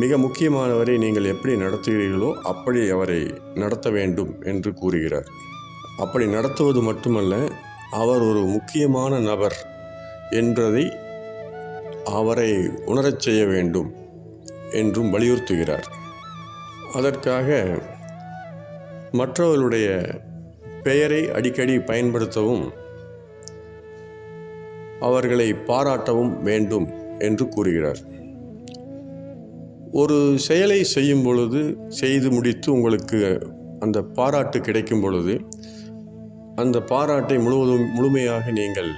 மிக முக்கியமானவரை நீங்கள் எப்படி நடத்துகிறீர்களோ அப்படி அவரை நடத்த வேண்டும் என்று கூறுகிறார். அப்படி நடத்துவது மட்டுமல்ல, அவர் ஒரு முக்கியமான நபர் என்பதை அவரை உணரச் செய்ய வேண்டும் என்றும் வலியுறுத்துகிறார். அதற்காக மற்றவர்களுடைய பெயரை அடிக்கடி பயன்படுத்தவும் அவர்களை பாராட்டவும் வேண்டும் என்று கூறுகிறார். ஒரு செயலை செய்யும் பொழுது, செய்து முடித்து உங்களுக்கு அந்த பாராட்டு கிடைக்கும் பொழுது அந்த பாராட்டை முழுமையாக நீங்கள்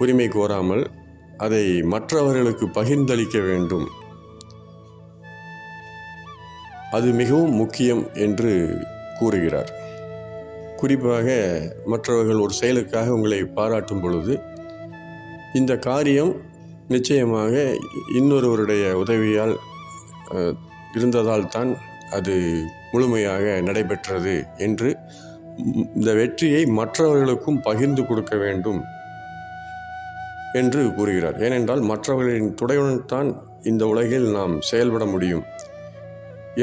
உரிமை கோராமல் அதை மற்றவர்களுக்கு பகிர்ந்தளிக்க வேண்டும். அது மிகவும் முக்கியம் என்று கூறுகிறார். குறிப்பாக மற்றவர்கள் ஒரு செயலுக்காக உங்களை பாராட்டும் பொழுது இந்த காரியம் நிச்சயமாக இன்னொருவருடைய உதவியால் இருந்ததால் தான் அது முழுமையாக நடைபெற்றது என்று இந்த வெற்றியை மற்றவர்களுக்கும் பகிர்ந்து கொடுக்க வேண்டும் என்று கூறுகிறார். ஏனென்றால் மற்றவர்களின் துணையுடன் தான் இந்த உலகில் நாம் செயல்பட முடியும்.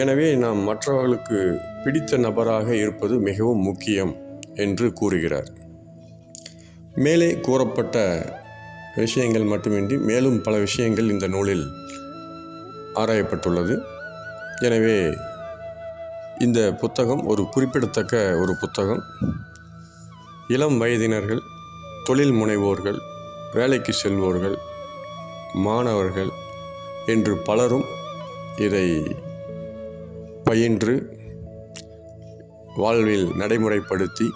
எனவே நாம் மற்றவர்களுக்கு பிடித்த நபராக இருப்பது மிகவும் முக்கியம் என்று கூறுகிறார். மேலே கூறப்பட்ட விஷயங்கள் மட்டுமின்றி மேலும் பல விஷயங்கள் இந்த நூலில் ஆராயப்பட்டுள்ளது. எனவே இந்த புத்தகம் ஒரு குறிப்பிடத்தக்க ஒரு புத்தகம். இளம் வயதினர்கள், தொழில் முனைவோர்கள், வேலைக்கு செல்வோர்கள், மாணவர்கள் என்று பலரும் இதை பயின்று வாழ்வில் நடைமுறைப்படுத்தி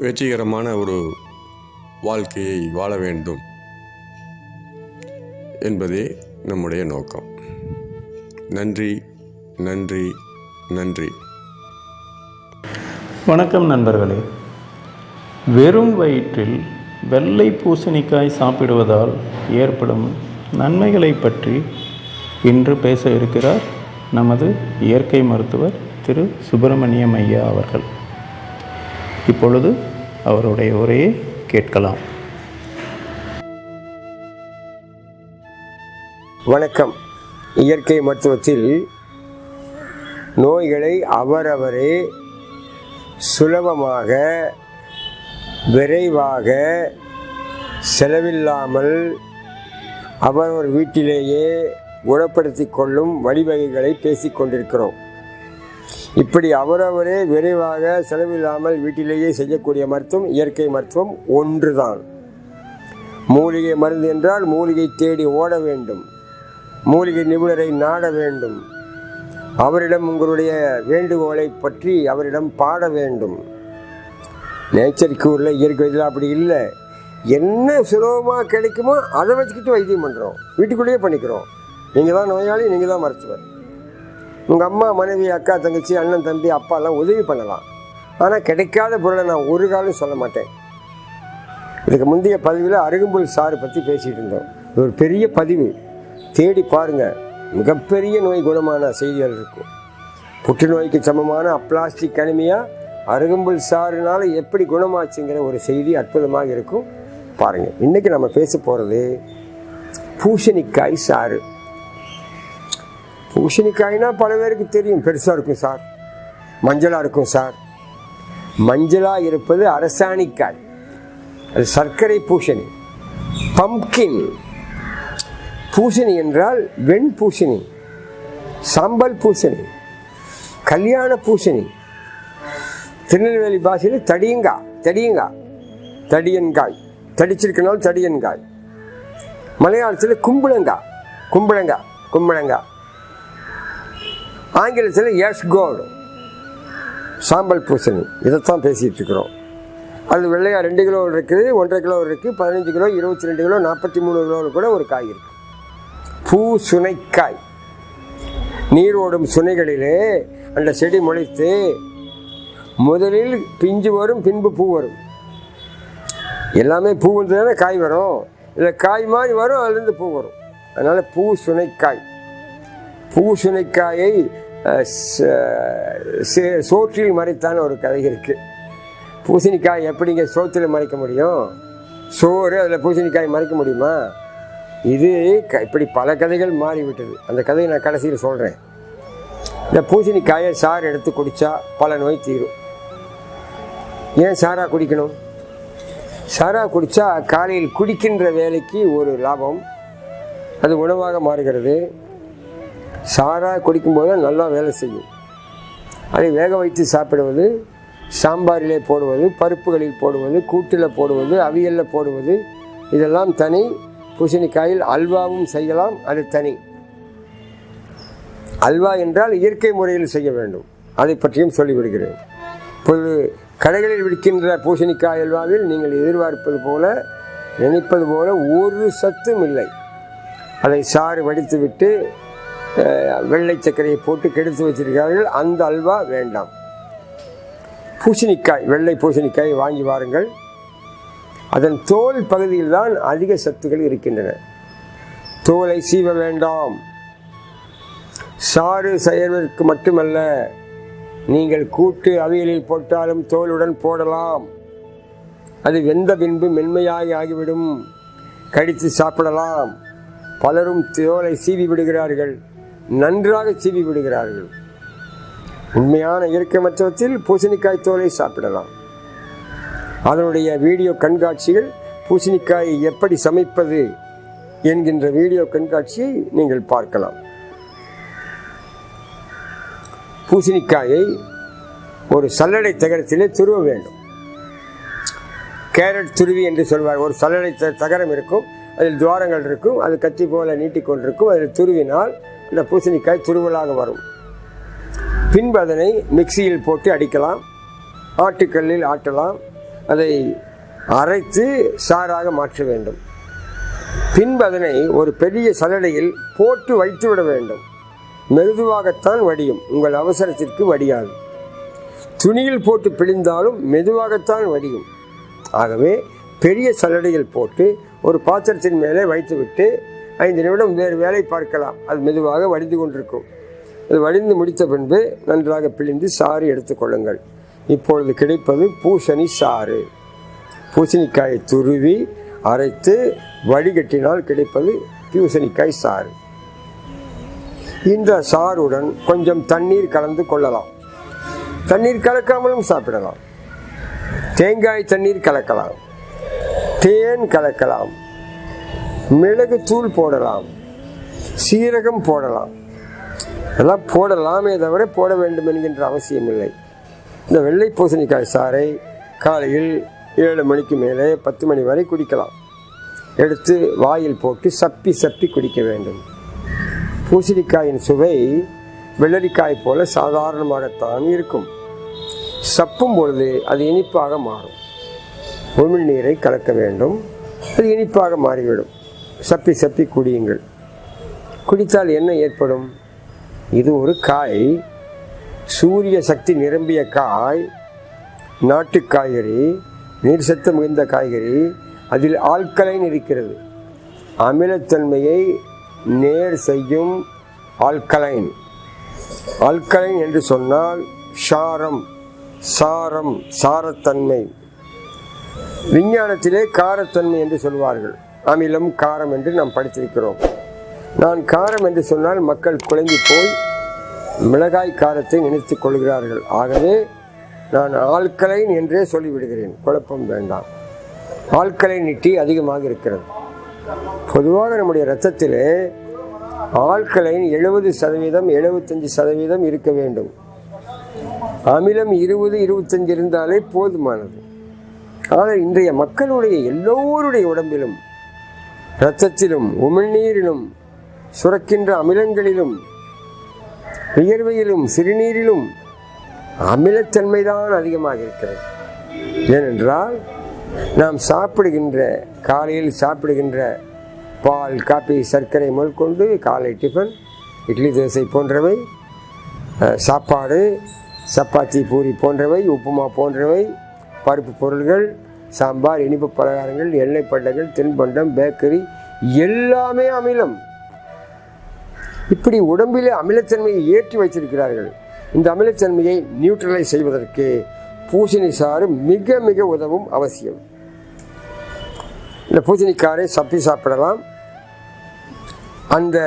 வெற்றிகரமான ஒரு வாழ்க்கையை வாழ வேண்டும் என்பதே நம்முடைய நோக்கம். நன்றி, நன்றி, நன்றி. வணக்கம் நண்பர்களே. வெறும் வயிற்றில் வெள்ளை பூசணிக்காய் சாப்பிடுவதால் ஏற்படும் நன்மைகளை பற்றி இன்று பேச இருக்கிறார் நமது இயற்கை மருத்துவர் திரு சுப்பிரமணியம் ஐயா அவர்கள். இப்பொழுது அவருடைய உரையை கேட்கலாம். வணக்கம். இயற்கை மருத்துவத்தில் நோய்களை அவரவரே சுலபமாக, விரைவாக, செலவில்லாமல் அவரவர் வீட்டிலேயே குணப்படுத்தி கொள்ளும் வழிவகைகளை பேசிக்கொண்டிருக்கிறோம். இப்படி அவரவரே விரைவாக, செலவில்லாமல் வீட்டிலேயே செய்யக்கூடிய மருத்துவம் இயற்கை மருத்துவம் ஒன்றுதான். மூலிகை மருந்து என்றால் மூலிகை தேடி ஓட வேண்டும், மூலிகை நிபுணரை நாட வேண்டும், அவரிடம் உங்களுடைய வேண்டுகோளை பற்றி அவரிடம் பாட வேண்டும். நேச்சருக்கு உள்ள இயற்கை வைத்தியம் அப்படி இல்லை. என்ன சுலபமாக கிடைக்குமோ அதை வச்சுக்கிட்டு வைத்தியம் பண்ணுறோம், வீட்டுக்குள்ளேயே பண்ணிக்கிறோம். நீங்கள் தான் நோயாளி, நீங்கள் தான் மருத்துவர். உங்கள் அம்மா, மனைவி, அக்கா, தங்கச்சி, அண்ணன், தம்பி, அப்பாலாம் உதவி பண்ணலாம். ஆனால் கிடைக்காத பொருளை நான் ஒரு காலம் சொல்ல மாட்டேன். இதுக்கு முந்தைய பதிவில் அருகம்புல் சாறு பற்றி பேசிகிட்டு இருந்தோம். இது ஒரு பெரிய பதிவு, தேடி பாருங்கள். மிகப்பெரிய நோய் குணமான செய்திகள் இருக்கும். புற்றுநோய்க்கு சமமான அப்ளாஸ்டிக் அனிமியா அருகம்புல் சாறுனால எப்படி குணமாச்சுங்கிற ஒரு செய்தி அற்புதமாக இருக்கும், பாருங்கள். இன்றைக்கி நம்ம பேச போகிறது பூசணிக்காய் சாறு. பூசணிக்காய்னா பல பேருக்கு தெரியும், பெருசாக இருக்கும் சார், மஞ்சளாக இருக்கும் சார். மஞ்சளாக இருப்பது அரசாணிக்காய், அது சர்க்கரை பூசணி. பம்ப்கின் பூசணி என்றால் வெண்பூசணி, சாம்பல் பூசணி, கல்யாண பூசணி. திருநெல்வேலி பாஷையில் தடியங்காய், தடியன்காய், தடிச்சிருக்கனால தடியன்காய். மலையாளத்தில் கும்பளங்கா. ஆங்கிலத்தில் எஸ் கோட், சாம்பல் பூசணி. இதைத்தான் பேசிகிட்டு இருக்கிறோம். அது வெள்ளையா 2 கிலோ இருக்குது, 1.5 கிலோ இருக்குது, 15 கிலோ, 22 கிலோ, 43 கிலோவில் கூட ஒரு காய் இருக்குது. பூசுனைக்காய். நீரோடும் சுனைகளிலே அந்த செடி முளைத்து முதலில் பிஞ்சு வரும், பின்பு பூ வரும். எல்லாமே பூ வந்து தானே காய் வரும். இல்லை காய் மாதிரி வரும், அதுலேருந்து பூ வரும். அதனால் பூசுனைக்காய். பூசுனைக்காயை சோற்றில் மறைத்தான ஒரு கதை இருக்குது. பூசணிக்காய் எப்படிங்க சோற்றில் மறைக்க முடியும்? சோறு அதில் பூசணிக்காய் மறைக்க முடியுமா? இது இப்படி பல கதைகள் மாறிவிட்டது. அந்த கதையை நான் கடைசியில் சொல்கிறேன். இந்த பூசணிக்காயை சாறு எடுத்து குடித்தா பல நோய் தீரும். ஏன் சாரா குடிக்கணும்? சாரா குடித்தா காலையில் குடிக்கின்ற வேலைக்கு ஒரு லாபம், அது உணவாக மாறுகிறது. சாரா குடிக்கும்போது நல்லா வேலை செய்யும். அதை வேக வைத்து சாப்பிடுவது, சாம்பாரிலே போடுவது, பருப்புகளில் போடுவது, கூட்டில் போடுவது, அவியலில் போடுவது, இதெல்லாம் தனி. பூசணிக்காயில் அல்வாவும் செய்யலாம், அது தனி. அல்வா என்றால் இயற்கை முறையில் செய்ய வேண்டும். அதை பற்றியும் சொல்லிவிடுகிறேன். இப்பொழுது கடைகளில் விற்கின்ற பூசணிக்காய் அல்வாவில் நீங்கள் எதிர்பார்ப்பது போல, நினைப்பது போல ஒரு சத்தும் இல்லை. அதை சாறு வடித்து விட்டு வெள்ளை சர்க்கரையை போட்டு கெடுத்து வச்சிருக்கிறார்கள். அந்த அல்வா வேண்டாம். பூசணிக்காய், வெள்ளை பூசணிக்காய் வாங்கி வாருங்கள். அதன் தோல் பகுதியில் தான் அதிக சத்துக்கள் இருக்கின்றன. தோலை சீவ வேண்டாம். சாறு செய்வதற்கு மட்டுமல்ல, நீங்கள் கூட்டு அவியலில் போட்டாலும் தோலுடன் போடலாம். அது வெந்த பின்பு மென்மையாகி ஆகிவிடும், கடித்து சாப்பிடலாம். பலரும் தோலை சீவி விடுகிறார்கள், நன்றாக சீவி விடுகிறார்கள். உண்மையான இயற்கை மருத்துவத்தில் பூசணிக்காய் தோலை சாப்பிடலாம். அதனுடைய வீடியோ கண்காட்சிகள், பூசணிக்காயை எப்படி சமைப்பது என்கின்ற வீடியோ கண்காட்சியை நீங்கள் பார்க்கலாம். பூசணிக்காயை ஒரு சல்லடை தகரத்திலே துருவ வேண்டும். கேரட் துருவி என்று சொல்வார். ஒரு சல்லடை தகரம் இருக்கும், அதில் துவாரங்கள் இருக்கும், அது கத்தி போல நீட்டிக்கொண்டிருக்கும். அதில் துருவினால் அந்த பூசணிக்காய் துருவலாக வரும். பின்பு அதனை மிக்சியில் போட்டு அடிக்கலாம், ஆட்டுக்கல்லில் ஆட்டலாம். அதை அரைத்து சாறாக மாற்ற வேண்டும். பின்பு அதனை ஒரு பெரிய சல்லடையில் போட்டு வைத்து விட வேண்டும். மெதுவாகத்தான் வடியும், உங்கள் அவசரத்திற்கு வடியாது. துணியில் போட்டு பிழிந்தாலும் மெதுவாகத்தான் வடியும். ஆகவே பெரிய சல்லடையில் போட்டு ஒரு பாத்திரத்தின் மேலே வைத்துவிட்டு 5 நிமிடம் வேறு வேலை பார்க்கலாம். அது மெதுவாக வடிந்து கொண்டிருக்கும். அது வடிந்து முடித்த பின்பு நன்றாக பிழிந்து சாறு எடுத்துக்கொள்ளுங்கள். இப்பொழுது கிடைப்பது பூசணி சாறு. பூசணிக்காயை துருவி அரைத்து வடிகட்டினால் கிடைப்பது பூசணிக்காய் சாறு. இந்த சாறுடன் கொஞ்சம் தண்ணீர் கலந்து கொள்ளலாம். தண்ணீர் கலக்காமலும் சாப்பிடலாம். தேங்காய் தண்ணீர் கலக்கலாம், தேன் கலக்கலாம், மிளகு தூள் போடலாம், சீரகம் போடலாம். எல்லாம் போடலாமே தவிர போட வேண்டும் என்கின்ற அவசியம் இல்லை. இந்த வெள்ளை பூசணிக்காய் சாறை காலையில் 7 மணிக்கு மேலே 10 மணி வரை குடிக்கலாம். எடுத்து வாயில் போட்டு சப்பி சப்பி குடிக்க வேண்டும். பூசணிக்காயின் சுவை வெள்ளரிக்காய் போல சாதாரணமாகத்தான் இருக்கும். சப்பும் பொழுது அது இனிப்பாக மாறும். உமிழ்நீரை கலக்க வேண்டும், அது இனிப்பாக மாறிவிடும். சப்பி சப்பி குடியுங்கள். குடித்தால் என்ன ஏற்படும்? இது ஒரு காய், சூரிய சக்தி நிரம்பிய காய், நாட்டு காய்கறி, நீர் சத்து மிகுந்த காய்கறி. அதில் ஆல்கலைன் இருக்கிறது. அமிலத்தன்மையை நேர் செய்யும் ஆல்கலைன். ஆல்கலைன் என்று சொன்னால் சாரம், சாரம், சாரத்தன்மை. விஞ்ஞானத்திலே காரத்தன்மை என்று சொல்வார்கள். அமிலம் காரம் என்று நாம் படித்திருக்கிறோம். நான் காரம் என்று சொன்னால் மக்கள் குழம்பி போய் மிளகாய் காரத்தை நினைத்துக் கொள்கிறார்கள். ஆகவே நான் ஆல்கலைன் என்றே சொல்லிவிடுகிறேன், குழப்பம் வேண்டாம். ஆல்கலைனிட்டி அதிகமாக இருக்கிறது. பொதுவாக நம்முடைய இரத்தத்திலே ஆல்கலைன் 70%, 75% இருக்க வேண்டும். அமிலம் 20, 25 இருந்தாலே போதுமானது. ஆனால் இன்றைய மக்களுடைய எல்லோருடைய உடம்பிலும் இரத்தத்திலும் உமிழ்நீரிலும் சுரக்கின்ற அமிலங்களிலும் வியர்வையிலும் சிறுநீரிலும் அமிலத்தன்மைதான் அதிகமாக இருக்கிறது. ஏனென்றால் நாம் காலையில் சாப்பிடுகின்ற பால், காப்பி, சர்க்கரை முதற்கொண்டு காலை டிஃபன், இட்லி, தோசை போன்றவை, சாப்பாடு, சப்பாத்தி, பூரி போன்றவை, உப்புமா போன்றவை, பருப்பு பொருள்கள், சாம்பார், இனிப்பு பலகாரங்கள், எண்ணெய் பண்டங்கள், தின்பண்டம், பேக்கரி எல்லாமே அமிலம். இப்படி உடம்பிலே அமிலத்தன்மையை ஏற்றி வைத்திருக்கிறார்கள். இந்த அமிலத்தன்மையை நியூட்ரலைஸ் செய்வதற்கு பூசணி சாறு மிக மிக உதவும் அவசியம். இந்த பூசணிக்காரை சப்பி சாப்பிடலாம். அந்த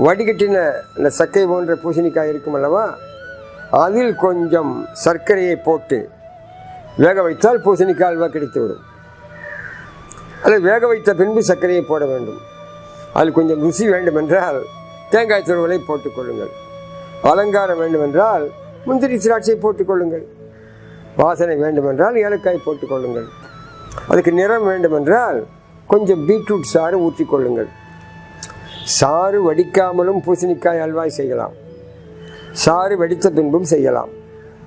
வடிகட்டின இந்த சக்கை போன்ற பூசணிக்காய் இருக்கும் அல்லவா, அதில் கொஞ்சம் சர்க்கரையை போட்டு வேக வைத்தால் பூசணிக்காய் அல்வா கிடைத்துவிடும். அதை வேக வைத்த பின்பு சர்க்கரையை போட வேண்டும். அதில் கொஞ்சம் ருசி வேண்டுமென்றால் தேங்காய் துருவலை போட்டுக்கொள்ளுங்கள். அலங்காரம் வேண்டுமென்றால் முந்திரி திராட்சை போட்டுக்கொள்ளுங்கள். வாசனை வேண்டுமென்றால் ஏலக்காய் போட்டுக்கொள்ளுங்கள். அதுக்கு நிறம் வேண்டுமென்றால் கொஞ்சம் பீட்ரூட் சாறு ஊற்றிக்கொள்ளுங்கள். சாறு வடிக்காமலும் பூசணிக்காய் அல்வாய் செய்யலாம். சாறு வடித்த பின்பும் செய்யலாம்.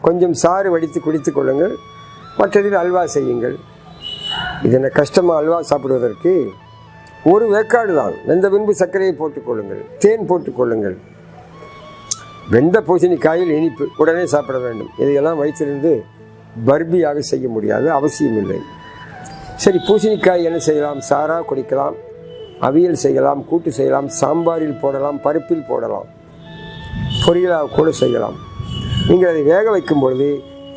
கொஞ்சம் சாறு வடித்து குடித்து கொள்ளுங்கள். மற்றதில் அல்வா செய்யுங்கள். இது என்ன கஷ்டமாக அல்வா சாப்பிடுவதற்கு? ஒரு வேக்காடு தான். வெந்த பின்பு சர்க்கரையை போட்டுக்கொள்ளுங்கள், தேன் போட்டுக்கொள்ளுங்கள். வெந்த பூசணிக்காயில் இனிப்பு உடனே சாப்பிட வேண்டும். இதையெல்லாம் வைத்திருந்து பர்பியாக செய்ய முடியாது, அவசியமில்லை. சரி, பூசணிக்காய் என்ன செய்யலாம்? சாராக குடிக்கலாம், அவியல் செய்யலாம், கூட்டு செய்யலாம், சாம்பாரில் போடலாம், பருப்பில் போடலாம், பொரியலாக கூட செய்யலாம். நீங்கள் அதை வேக வைக்கும் பொழுது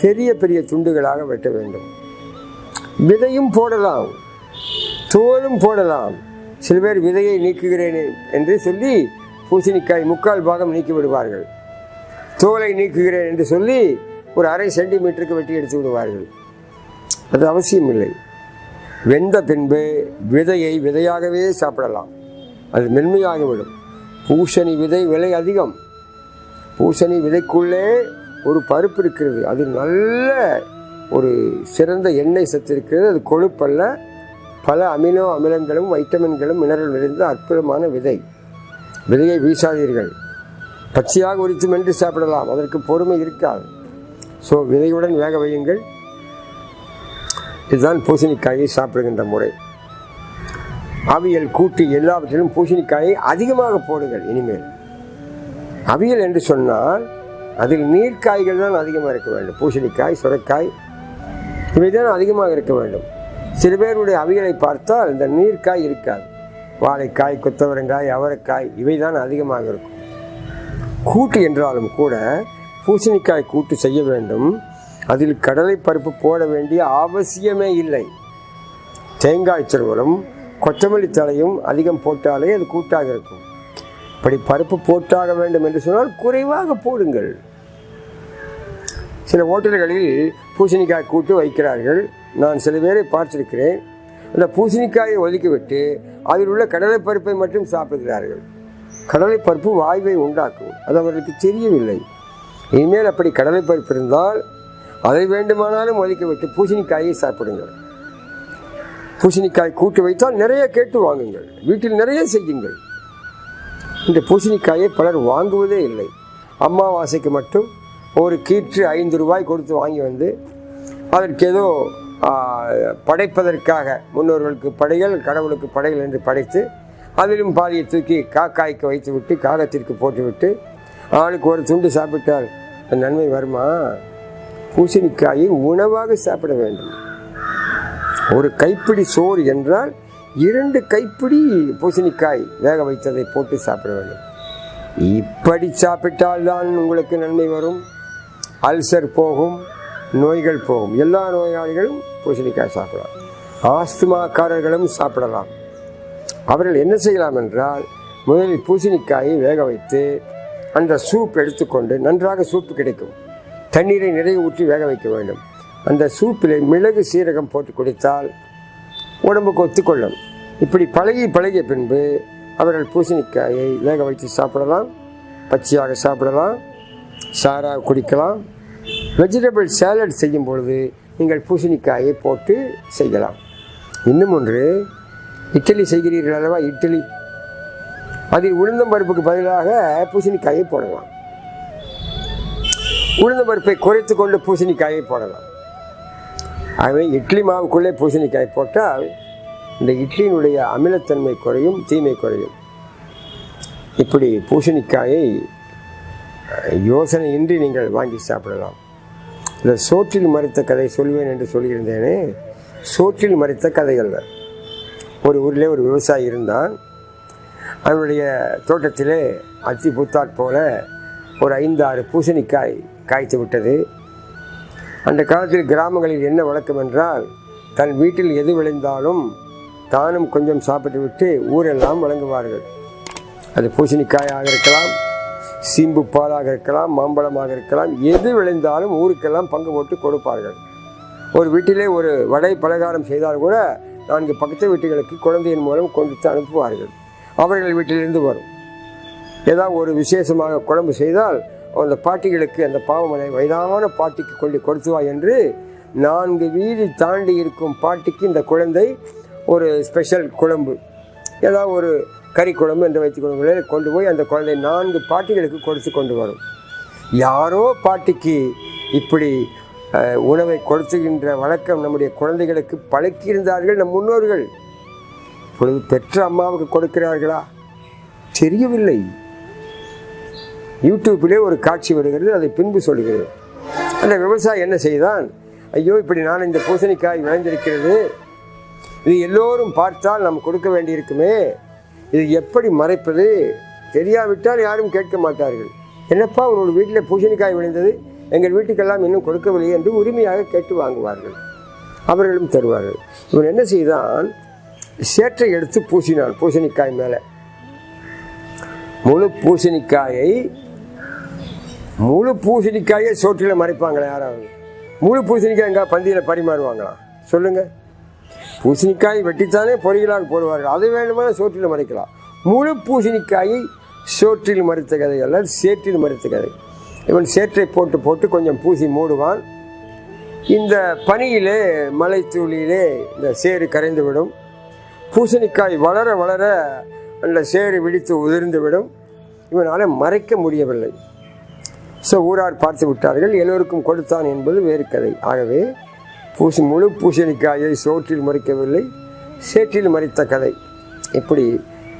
பெரிய பெரிய துண்டுகளாக வெட்ட வேண்டும். விதையும் போடலாம், தோலும் போடலாம். சில பேர் விதையை நீக்குகிறேன் என்று சொல்லி பூசணிக்காய் 3/4 பாகம் நீக்கி விடுவார்கள். தோலை நீக்குகிறேன் என்று சொல்லி ஒரு 1/2 சென்டிமீட்டருக்கு வெட்டி எடுத்து விடுவார்கள். அது அவசியம் இல்லை. வெந்த பின்பு விதையை விதையாகவே சாப்பிடலாம். அது மென்மையாகிவிடும். பூசணி விதை விலை அதிகம். பூசணி விதைக்குள்ளே ஒரு பருப்பு இருக்கிறது. அது நல்ல ஒரு சிறந்த எண்ணெய் சத்து இருக்கிறது. அது கொழுப்பல்ல, பல அமினோ அமிலங்களும் வைட்டமின்களும் மினரல் நிறைந்த அற்புதமான விதை. விதையை வீசாதீர்கள். பச்சையாக உரித்து மென்று சாப்பிடலாம், அதற்கு பொறுமை இருக்காது. ஸோ விதையுடன் வேக வையுங்கள். இதுதான் பூசணிக்காயை சாப்பிடுகின்ற முறை. அவியல், கூட்டு எல்லாவற்றிலும் பூசணிக்காயை அதிகமாக போடுங்கள். இனிமேல் அவியல் என்று சொன்னால் அதில் நீர்க்காய்கள் தான் அதிகமாக இருக்க வேண்டும். பூசணிக்காய், சுரைக்காய் இவை தான் அதிகமாக இருக்க வேண்டும். சில பேருடைய அவியலை பார்த்தால் இந்த நீர்க்காய் இருக்காது. வாழைக்காய், கொத்தவரங்காய், அவரைக்காய் இவை தான் அதிகமாக இருக்கும். கூட்டு என்றாலும் கூட பூசணிக்காய் கூட்டு செய்ய வேண்டும். அதில் கடலை பருப்பு போட வேண்டிய அவசியமே இல்லை. தேங்காய் துருவலும் கொத்தமல்லி தலையும் அதிகம் போட்டாலே அது கூட்டாக இருக்கும். அப்படி பருப்பு போட்டாக வேண்டும் என்று சொன்னால் குறைவாக போடுங்கள். சில ஹோட்டல்களில் பூசணிக்காய் கூட்டு வைக்கிறார்கள். நான் சில பேரை பார்த்திருக்கிறேன். அந்த பூசணிக்காயை ஒதுக்கிவிட்டு அதில் உள்ள கடலைப்பருப்பை மட்டும் சாப்பிடுகிறார்கள். கடலைப்பருப்பு வாய்வை உண்டாக்கும். அது அவர்களுக்கு தெரியவில்லை. இனிமேல் அப்படி கடலைப்பருப்பு இருந்தால் அதை வேண்டுமானாலும் ஒதுக்கிவிட்டு பூசணிக்காயை சாப்பிடுங்கள். பூசணிக்காய் கூட்டு வைத்தால் நிறைய கேட்டு வாங்குங்கள். வீட்டில் நிறைய செய்யுங்கள். இந்த பூசணிக்காயை பலர் வாங்குவதே இல்லை. அமாவாசைக்கு மட்டும் ஒரு கீற்று 5 ரூபாய் கொடுத்து வாங்கி வந்து அதற்கு ஏதோ படைப்பதற்காக முன்னோர்களுக்கு படைகள், கடவுளுக்கு படைகள் என்று படைத்து அதிலும் பாதியை தூக்கி காக்காய்க்கு வைத்து விட்டு காகத்திற்கு போட்டுவிட்டு ஆளுக்கு ஒரு துண்டு சாப்பிட்டால் நன்மை வருமா? பூசணிக்காயை உணவாக சாப்பிட வேண்டும். ஒரு கைப்பிடி சோறு என்றால் 2 கைப்பிடி பூசணிக்காய் வேக வைத்ததை போட்டு சாப்பிட வேண்டும். இப்படி சாப்பிட்டால்தான் உங்களுக்கு நன்மை வரும். அல்சர் போகும், நோய்கள் போகும். எல்லா நோயாளிகளும் பூசணிக்காய் சாப்பிடலாம். ஆஸ்துமாக்காரர்களும் சாப்பிடலாம். அவர்கள் என்ன செய்யலாம் என்றால், முதலில் பூசணிக்காயை வேக வைத்து அந்த சூப் எடுத்துக்கொண்டு, நன்றாக சூப்பு கிடைக்கும், தண்ணீரை நிறைய ஊற்றி வேக வைக்க வேண்டும். அந்த சூப்பில் மிளகு, சீரகம் போட்டு குடித்தால் உடம்புக்கு ஒத்துக்கொள்ளும். இப்படி பழகிய பின்பு அவர்கள் பூசணிக்காயை வேக வைத்து சாப்பிடலாம், பச்சையாக சாப்பிடலாம், சாராக குடிக்கலாம். வெஜிடபிள் சாலட் செய்யும் பொழுது நீங்கள் பூசணிக்காயை போட்டு செய்யலாம். இன்னும் ஒன்று, இட்லி செய்கிறீர்கள் அல்லவா, இட்லி, அதில் உளுந்தம்பருப்புக்கு பதிலாக பூசணிக்காயை போடலாம். உளுந்தம்பருப்பை குறைத்து கொண்டு பூசணிக்காயை போடலாம். ஆகவே இட்லி மாவுக்குள்ளே பூசணிக்காய் போட்டால் இந்த இட்லியினுடைய அமிலத்தன்மை குறையும், தீமை குறையும். இப்படி பூசணிக்காயை யோசனையின்றி நீங்கள் வாங்கி சாப்பிடலாம். இந்த சோற்றில் மறைத்த கதை சொல்வேன் என்று சொல்லியிருந்தேனே, சோற்றில் மறைத்த கதை அல்ல. ஒரு ஊரிலே ஒரு விவசாயி இருந்தான். அவனுடைய தோட்டத்திலே அத்தி பூத்தாற் போல ஒரு 5-6 பூசணிக்காய் காய்த்து விட்டது. அந்த காலத்தில் கிராமங்களில் என்ன வழக்கம் என்றால், தன் வீட்டில் எது விளைந்தாலும் தானும் கொஞ்சம் சாப்பிட்டு விட்டு ஊரெல்லாம் வழங்குவார்கள். அது பூசணிக்காயாக இருக்கலாம், சீம்பு பாலாக இருக்கலாம், மாம்பழமாக இருக்கலாம், எது விளைந்தாலும் ஊருக்கெல்லாம் பங்கு போட்டு கொடுப்பார்கள். ஒரு வீட்டிலே ஒரு வடை பலகாரம் செய்தால் கூட 4 பக்கத்து வீட்டுகளுக்கு குழந்தையின் மூலம் கொண்டு அனுப்புவார்கள். அவர்கள் வீட்டிலிருந்து வரும். ஏதாவது ஒரு விசேஷமாக குழம்பு செய்தால் அந்த பாட்டிகளுக்கு, அந்த பாவமனை வயதான பாட்டிக்கு கொண்டு கொடுத்துவா என்று 4 வீதி தாண்டி இருக்கும் பாட்டிக்கு இந்த குழந்தை ஒரு ஸ்பெஷல் குழம்பு, ஏதாவது ஒரு கறி குழம்பு என்று வைத்துக் கொண்டு போய் அந்த குழந்தை 4 பாட்டிகளுக்கு கொடுத்து கொண்டு வரும். யாரோ பாட்டிக்கு இப்படி உணவை கொடுத்துகின்ற வழக்கம் நம்முடைய குழந்தைகளுக்கு பழக்கியிருந்தார்கள் நம் முன்னோர்கள். இப்பொழுது பெற்ற அம்மாவுக்கு கொடுக்கிறார்களா தெரியவில்லை. யூடியூப்பிலே ஒரு காட்சி வருகிறது, அதை பின்பு சொல்கிறேன். அந்த விவசாயி என்ன செய்தான், ஐயோ இப்படி நான் இந்த பூசணிக்காய் விளைந்திருக்கிறது, இது எல்லோரும் பார்த்தால் நாம் கொடுக்க வேண்டியிருக்குமே, இது எப்படி மறைப்பது, தெரியாவிட்டால் யாரும் கேட்க மாட்டார்கள். என்னப்பா உன்னோட வீட்டில் பூசணிக்காய் விளைந்தது, எங்கள் வீட்டுக்கெல்லாம் இன்னும் கொடுக்கவில்லை என்று உரிமையாக கேட்டு வாங்குவார்கள். அவர்களும் தருவார்கள். இவன் என்ன செய்தான், சேற்றை எடுத்து பூசினான் பூசணிக்காய் மேலே. முழு பூசணிக்காயை சோற்றில் மறைப்பாங்களா யாராவது? முழு பூசணிக்காய் எங்கே பந்தியில் பரிமாறுவாங்களா சொல்லுங்கள்? பூசணிக்காய் வெட்டித்தானே பொரியலாக போடுவார்கள், அது வேணுமான சோற்றில் மறைக்கலாம். முழு பூசணிக்காயை சோற்றில் மறைத்த கதை அல்ல, சேற்றில் மறைத்த கதை. இவன் சேற்றை போட்டு போட்டு கொஞ்சம் பூசி மூடுவான். இந்த பனியிலே மலை தூளியிலே இந்த சேறு கரைந்து விடும். பூசணிக்காய் வளர வளர அந்த சேறு விடித்து உதிர்ந்து விடும். இவனால் மறைக்க முடியவில்லை. ஊரார் பார்த்து விட்டார்கள், எல்லோருக்கும் கொடுத்தான் என்பது வேறு கதை. ஆகவே முழு பூசணிக்காயை சோற்றில் மறைக்கவில்லை, சேற்றில் மறைத்த கதை. இப்படி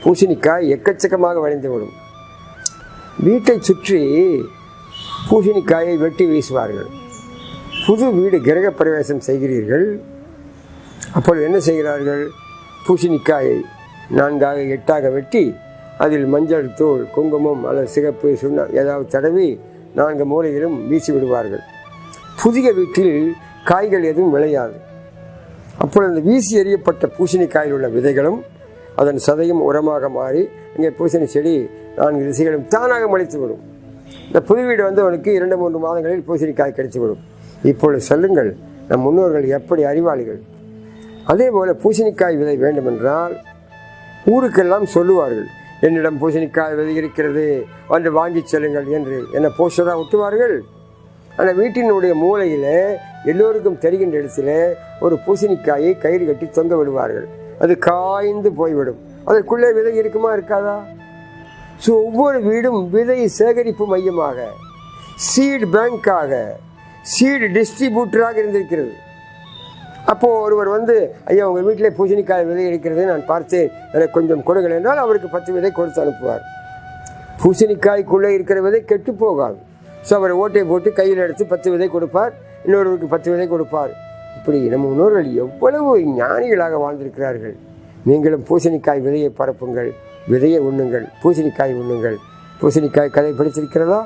பூசணிக்காய் எக்கச்சக்கமாக விளைந்துவிடும். வீட்டை சுற்றி பூசணிக்காயை வெட்டி வீசுவார்கள். புது வீடு கிரக பிரவேசம் செய்கிறீர்கள், அப்பொழுது என்ன செய்கிறார்கள், பூசணிக்காயை 4ஆக 8ஆக வெட்டி அதில் மஞ்சள் தூள், குங்குமம் அல்லது சிகப்பு சுண்ணம் ஏதாவது தடவி 4 மூலையிலும் வீசி விடுவார்கள். புதிய வீட்டில் காய்கள் எதுவும் விளையாது. அப்பொழுது அந்த வீசி எறியப்பட்ட பூசணிக்காயில் உள்ள விதைகளும் அதன் சதையும் உரமாக மாறி இங்கே பூசணி செடி 4 திசைகளும் தானாக முளைத்துவிடும். இந்த புது வீடு வந்தவனுக்கு 2-3 மாதங்களில் பூசணிக்காய் கிடைத்துவிடும். இப்பொழுது சொல்லுங்கள், நம் முன்னோர்கள் எப்படி அறிவாளிகள். அதே போல் பூசணிக்காய் விதை வேண்டுமென்றால் ஊருக்கெல்லாம் சொல்லுவார்கள், என்னிடம் பூசணிக்காய் விதை இருக்கிறது வந்து வாங்கி செல்லுங்கள் என்று. என்ன போஸ்டராக ஒட்டுவார்கள்? ஆனால் வீட்டினுடைய மூலையில் எல்லோருக்கும் தெரிகின்ற இடத்துல ஒரு பூசணிக்காயை கயிறு கட்டி தொங்க விடுவார்கள். அது காய்ந்து போய்விடும். அதற்குள்ளே விதை இருக்குமா இருக்காதா? ஒவ்வொரு வீடும் விதை சேகரிப்பு மையமாக, சீடு பேங்காக, சீடு டிஸ்ட்ரிபியூட்டராக இருந்திருக்கிறது. அப்போது ஒருவர் வந்து, ஐயா உங்கள் வீட்டில் பூசணிக்காய் விதை இருக்கிறது நான் பார்த்தேன், எனக்கு கொஞ்சம் கொடுங்கள் என்றால் அவருக்கு 10 விதை கொடுத்து அனுப்புவார். பூசணிக்காய்க்குள்ளே இருக்கிற விதை கெட்டு போகாது. அவர் ஓட்டை போட்டு கையில் எடுத்து 10 விதை கொடுப்பார், இன்னொருவருக்கு 10 விதை கொடுப்பார். இப்படி நம்ம முன்னோர்கள் எவ்வளவு ஞானிகளாக வாழ்ந்திருக்கிறார்கள். நீங்களும் பூசணிக்காய் விதையை பரப்புங்கள், விதையை உண்ணுங்கள், பூசணிக்காய் உண்ணுங்கள். பூசணிக்காய் கதை படித்திருக்கிறதா?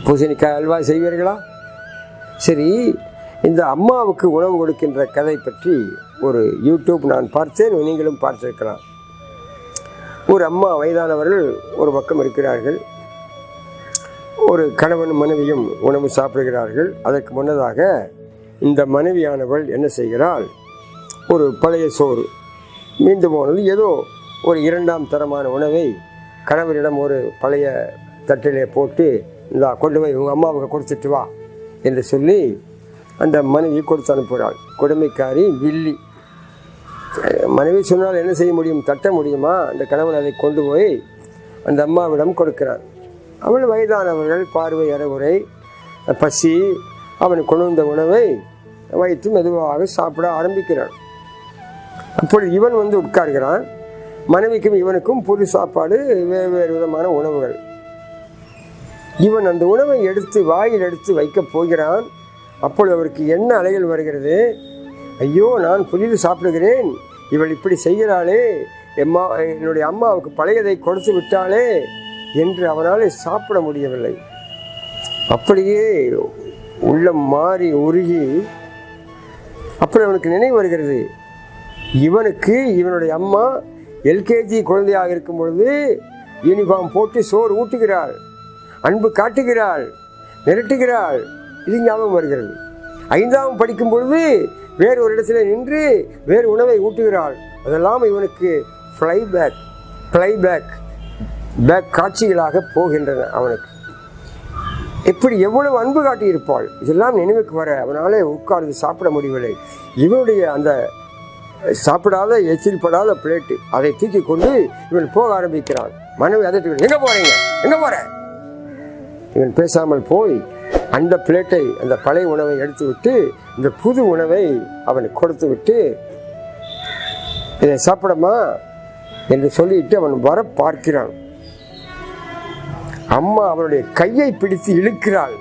பூசணிக்காய் அல்வா செய்வீர்களா? சரி, இந்த அம்மாவுக்கு உணவு கொடுக்கின்ற கதை பற்றி ஒரு யூடியூப் நான் பார்த்தேன், நீங்களும் பார்த்திருக்கலாம். ஒரு அம்மா, வயதானவர்கள் ஒரு பக்கம் இருக்கிறார்கள், ஒரு கணவன் மனைவியும் உணவு சாப்பிடுகிறார்கள். அதற்கு முன்னதாக இந்த மனைவியானவள் என்ன செய்கிறாள், ஒரு பழைய சோறு மீண்டு போனது, ஏதோ ஒரு 2ஆம் தரமான உணவை கணவரிடம் ஒரு பழைய தட்டிலே போட்டு, இந்த கொண்டு போய் உங்கள் அம்மாவுக்கு கொடுத்துட்டு வா என்று சொல்லி அந்த மனைவி கொடுத்து அனுப்புகிறாள். கொடுமைக்காரி வில்லி. மனைவி சொன்னால் என்ன செய்ய முடியும்? தட்ட முடியுமா? அந்த கணவன் அதை கொண்டு போய் அந்த அம்மாவிடம் கொடுக்கிறான். அவள் வயதானவர்கள், பார்வை அறகுறை, பசி, அவன் கொண்டு வந்த உணவை வைத்து மெதுவாக சாப்பிட ஆரம்பிக்கிறான். அப்பொழுது இவன் வந்து உட்கார்கிறான். மனைவிக்கும் இவனுக்கும் புது சாப்பாடு, வேறு விதமான உணவுகள். இவன் அந்த உணவை எடுத்து வாயில் எடுத்து வைக்கப் போகிறான். அப்பொழுது அவருக்கு என்ன அலைகள் வருகிறது? ஐயோ, நான் புதிது சாப்பிடுகிறேன், இவள் இப்படி செய்கிறாளே, என்னுடைய அம்மாவுக்கு பழையதை கொடுத்து விட்டாளே என்று அவனால் சாப்பிட முடியவில்லை. அப்படியே உள்ளம் மாறி உருகி, அப்படி அவனுக்கு நினைவு வருகிறது, இவனுக்கு இவனுடைய அம்மா எல்கேஜி குழந்தையாக இருக்கும் பொழுது யூனிஃபார்ம் போட்டு சோறு ஊட்டுகிறாள், அன்பு காட்டுகிறாள், மிரட்டுகிறாள். இது ஞாபகம் வருகிறது. 5ஆம் படிக்கும் பொழுது வேறு ஒரு இடத்துல நின்று வேறு உணவை ஊட்டுகிறாள். அதெல்லாம் இவனுக்கு ஃப்ளைபேக் காட்சிகளாக போகின்றன. அவனுக்கு எப்படி எவ்வளவு அன்பு காட்டியிருப்பாள், இதெல்லாம் நினைவுக்கு வர அவனாலே உட்கார்ந்து சாப்பிட முடியவில்லை. இவனுடைய அந்த சாப்பிடாத எச்சில் படாத பிளேட்டு அதை தூக்கி கொண்டு இவன் போக ஆரம்பிக்கிறான். மனைவி அதற்கு, எங்கே போகிறீங்க, எங்கே போகிற? இவன் பேசாமல் போய் அந்த பிளேட்டை, அந்த பழைய உணவை எடுத்து விட்டு இந்த புது உணவை அவனுக்கு கொடுத்து விட்டு, இதை சாப்பிடமா என்று சொல்லிட்டு அவன் வர பார்க்கிறான். அம்மா அவனுடைய கையை பிடித்து இழுக்கிறாள்.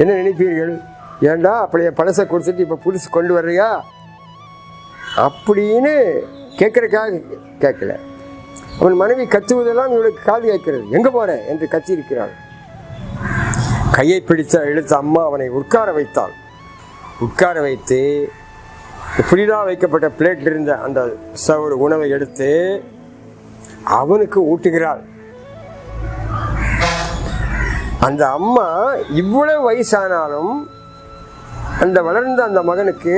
என்ன நினைப்பீர்கள்? ஏண்டா அப்படியே பழசை கொடுத்துட்டு இப்போ புதுசு கொண்டு வர்றியா அப்படின்னு கேட்கறக்காக கேட்கல. அவன் மனைவி கத்துவதெல்லாம் இவளுக்கு காது கேட்கிறது. எங்கே போற என்று கத்தியிருக்கிறாள். கையை இழுத்த அம்மா அவனை உட்கார வைத்தாள். உட்கார வைத்து புதிதாக வைக்கப்பட்ட பிளேட்டில் இருந்த அந்த சவுறு உணவை எடுத்து அவனுக்கு ஊட்டுகிறாள். அந்த அம்மா இவ்வளவு வயசானாலும் அந்த வளர்ந்த அந்த மகனுக்கு,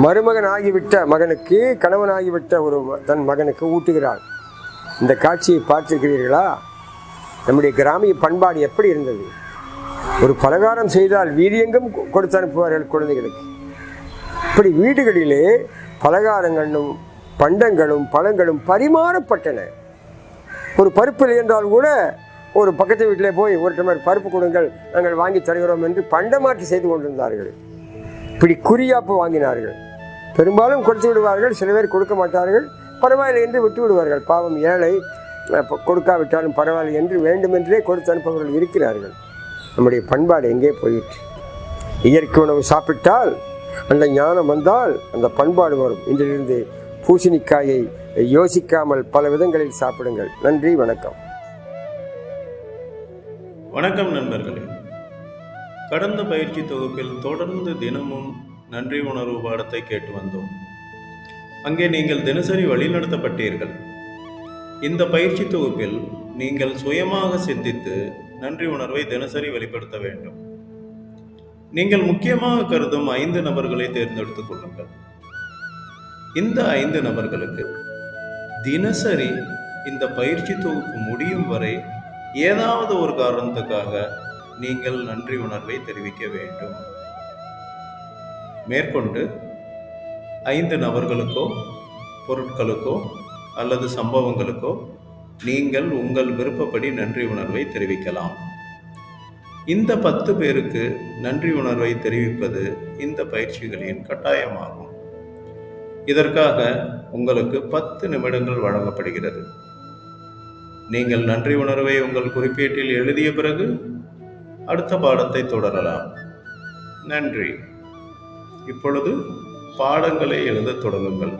மருமகன் ஆகிவிட்ட மகனுக்கு, கணவனாகிவிட்ட ஒரு தன் மகனுக்கு ஊட்டுகிறாள். இந்த காட்சியை பார்த்திருக்கிறீர்களா? நம்முடைய கிராமிய பண்பாடு எப்படி இருந்தது? ஒரு பலகாரம் செய்தால் வீதியெங்கும் கொடுத்து அனுப்புவார்கள் குழந்தைகளுக்கு. இப்படி வீடுகளிலே பலகாரங்களும் பண்டங்களும் பழங்களும் பரிமாறப்பட்டன. ஒரு பருப்பு இல்லை என்றால் கூட ஒரு பக்கத்து வீட்டிலே போய் ஒரு டம்ளர் பருப்பு கொடுங்கள், நாங்கள் வாங்கி தருகிறோம் என்று பண்டமாற்று செய்து கொண்டிருந்தார்கள். இப்படி குறியாப்பு வாங்கினார்கள். பெரும்பாலும் கொடுத்து விடுவார்கள், சில பேர் கொடுக்க மாட்டார்கள், பரவாயில்லை என்று விட்டு விடுவார்கள். பாவம் ஏழை, கொடுக்காவிட்டாலும் பரவாயில்லை என்று வேண்டுமென்றே கொடுத்து அனுப்பவர்கள் இருக்கிறார்கள். நம்முடைய பண்பாடு எங்கே போயிற்று? இயற்கை உணவு சாப்பிட்டால் அந்த ஞானம் வந்தால் அந்த பண்பாடு வரும். இன்றிலிருந்து பூசணிக்காயை யோசிக்காமல் பல விதங்களில் சாப்பிடுங்கள். நன்றி, வணக்கம். வணக்கம் நண்பர்களே. கடந்த பயிற்சி தொகுப்பில் தொடர்ந்து தினமும் நன்றி உணர்வு பாடத்தை கேட்டு வந்தோம். அங்கே நீங்கள் தினசரி வழிநடத்தப்பட்டீர்கள். இந்த பயிற்சி தொகுப்பில் நீங்கள் சுயமாக சிந்தித்து நன்றி உணர்வை தினசரி வெளிப்படுத்த வேண்டும். நீங்கள் முக்கியமாக கருதும் 5 நபர்களை தேர்ந்தெடுத்துக் கொள்ளுங்கள். இந்த 5 நபர்களுக்கு தினசரி இந்த பயிற்சி தொகுப்பு முடியும் வரை ஏதாவது ஒரு காரணத்துக்காக நீங்கள் நன்றி உணர்வை தெரிவிக்க வேண்டும். மேற்கொண்டு 5 நபர்களுக்கோ பொருட்களுக்கோ அல்லது சம்பவங்களுக்கோ நீங்கள் உங்கள் விருப்பப்படி நன்றி உணர்வை தெரிவிக்கலாம். இந்த 10 பேருக்கு நன்றி உணர்வை தெரிவிப்பது இந்த பயிற்சிகளின் கட்டாயமாகும். இதற்காக உங்களுக்கு 10 நிமிடங்கள் வழங்கப்படுகிறது. நீங்கள் நன்றி உணர்வை உங்கள் குறிப்பேட்டில் எழுதிய பிறகு அடுத்த பாடத்தை தொடரலாம். நன்றி. இப்பொழுது பாடங்களை எழுத தொடங்குங்கள்.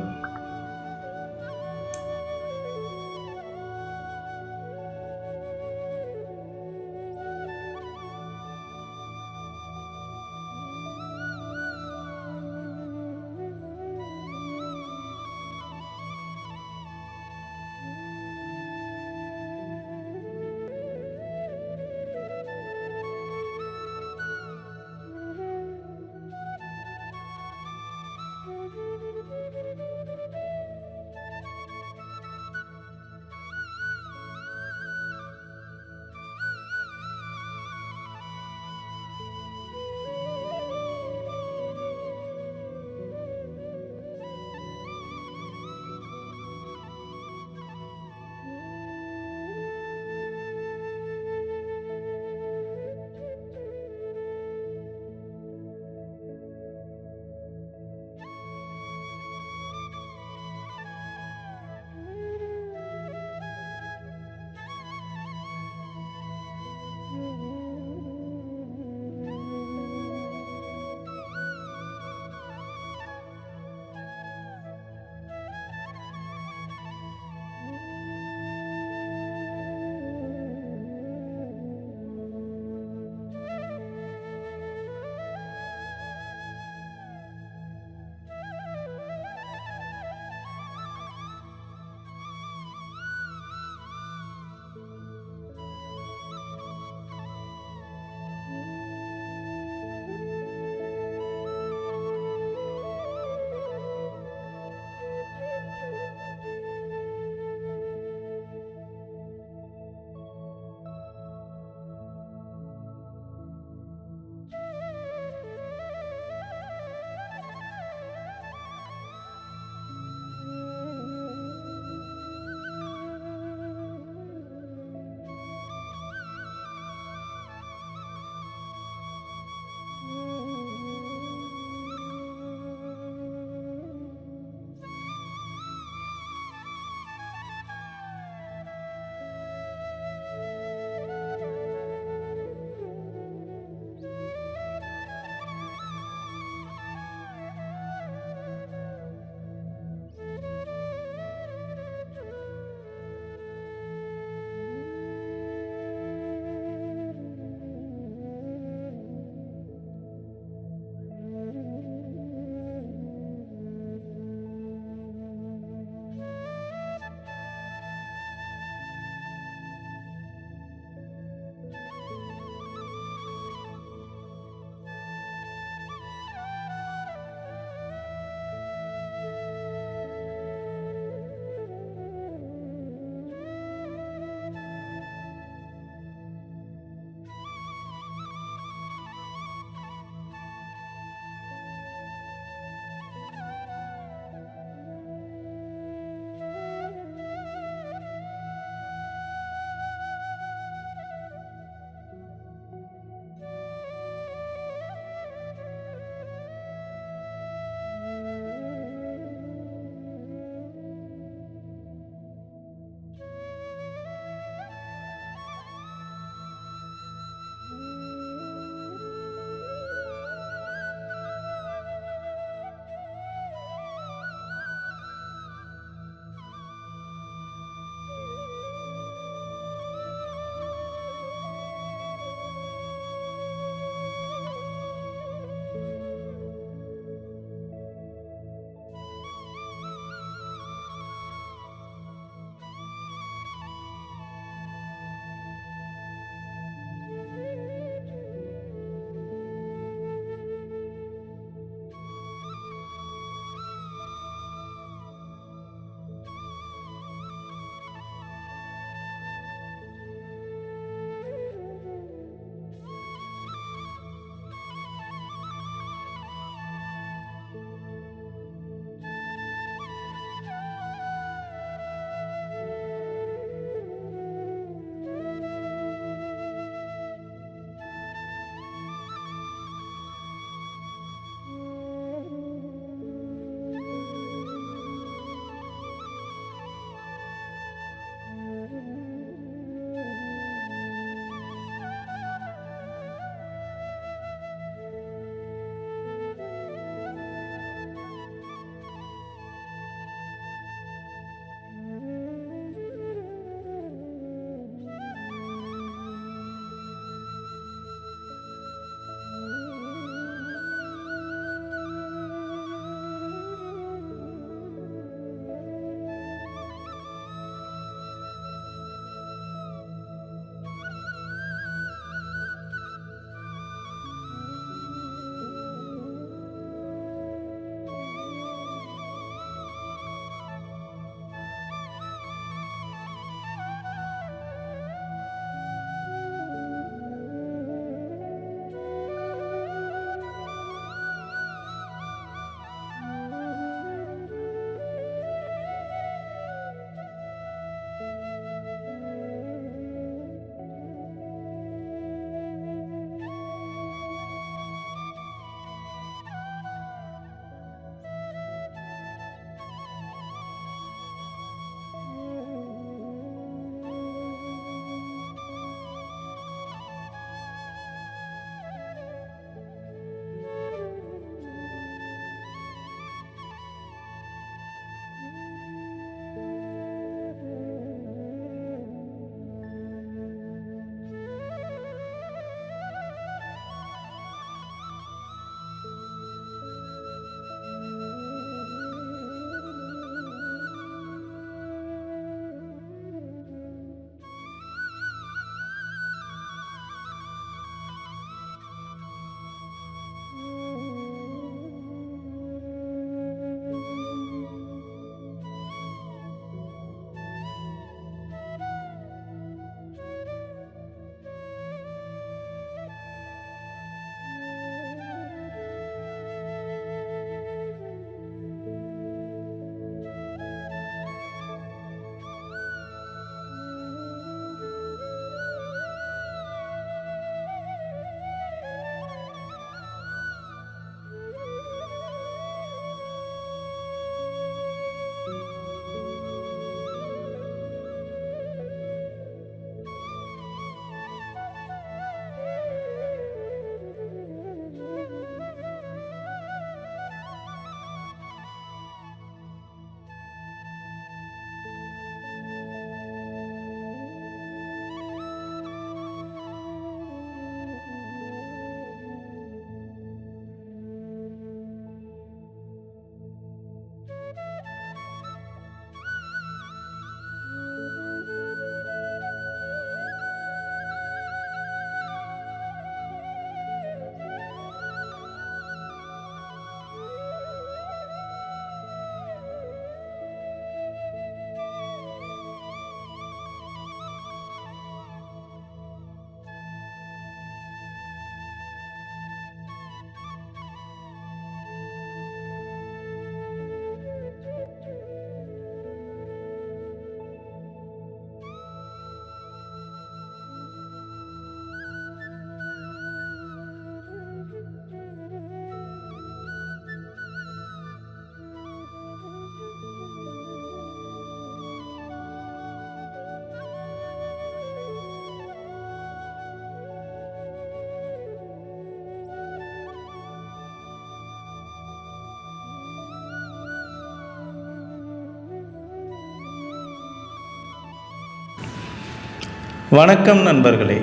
வணக்கம் நண்பர்களே,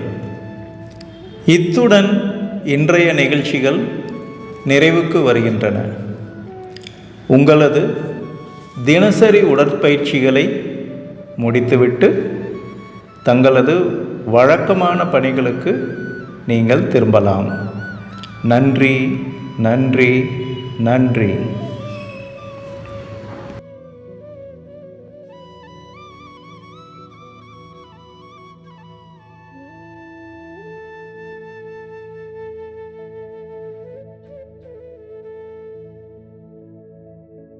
இத்துடன் இன்றைய நிகழ்ச்சிகள் நிறைவுக்கு வருகின்றன. உங்களது தினசரி உடற்பயிற்சிகளை முடித்துவிட்டு தங்களது வழக்கமான பணிகளுக்கு நீங்கள் திரும்பலாம். நன்றி, நன்றி, நன்றி.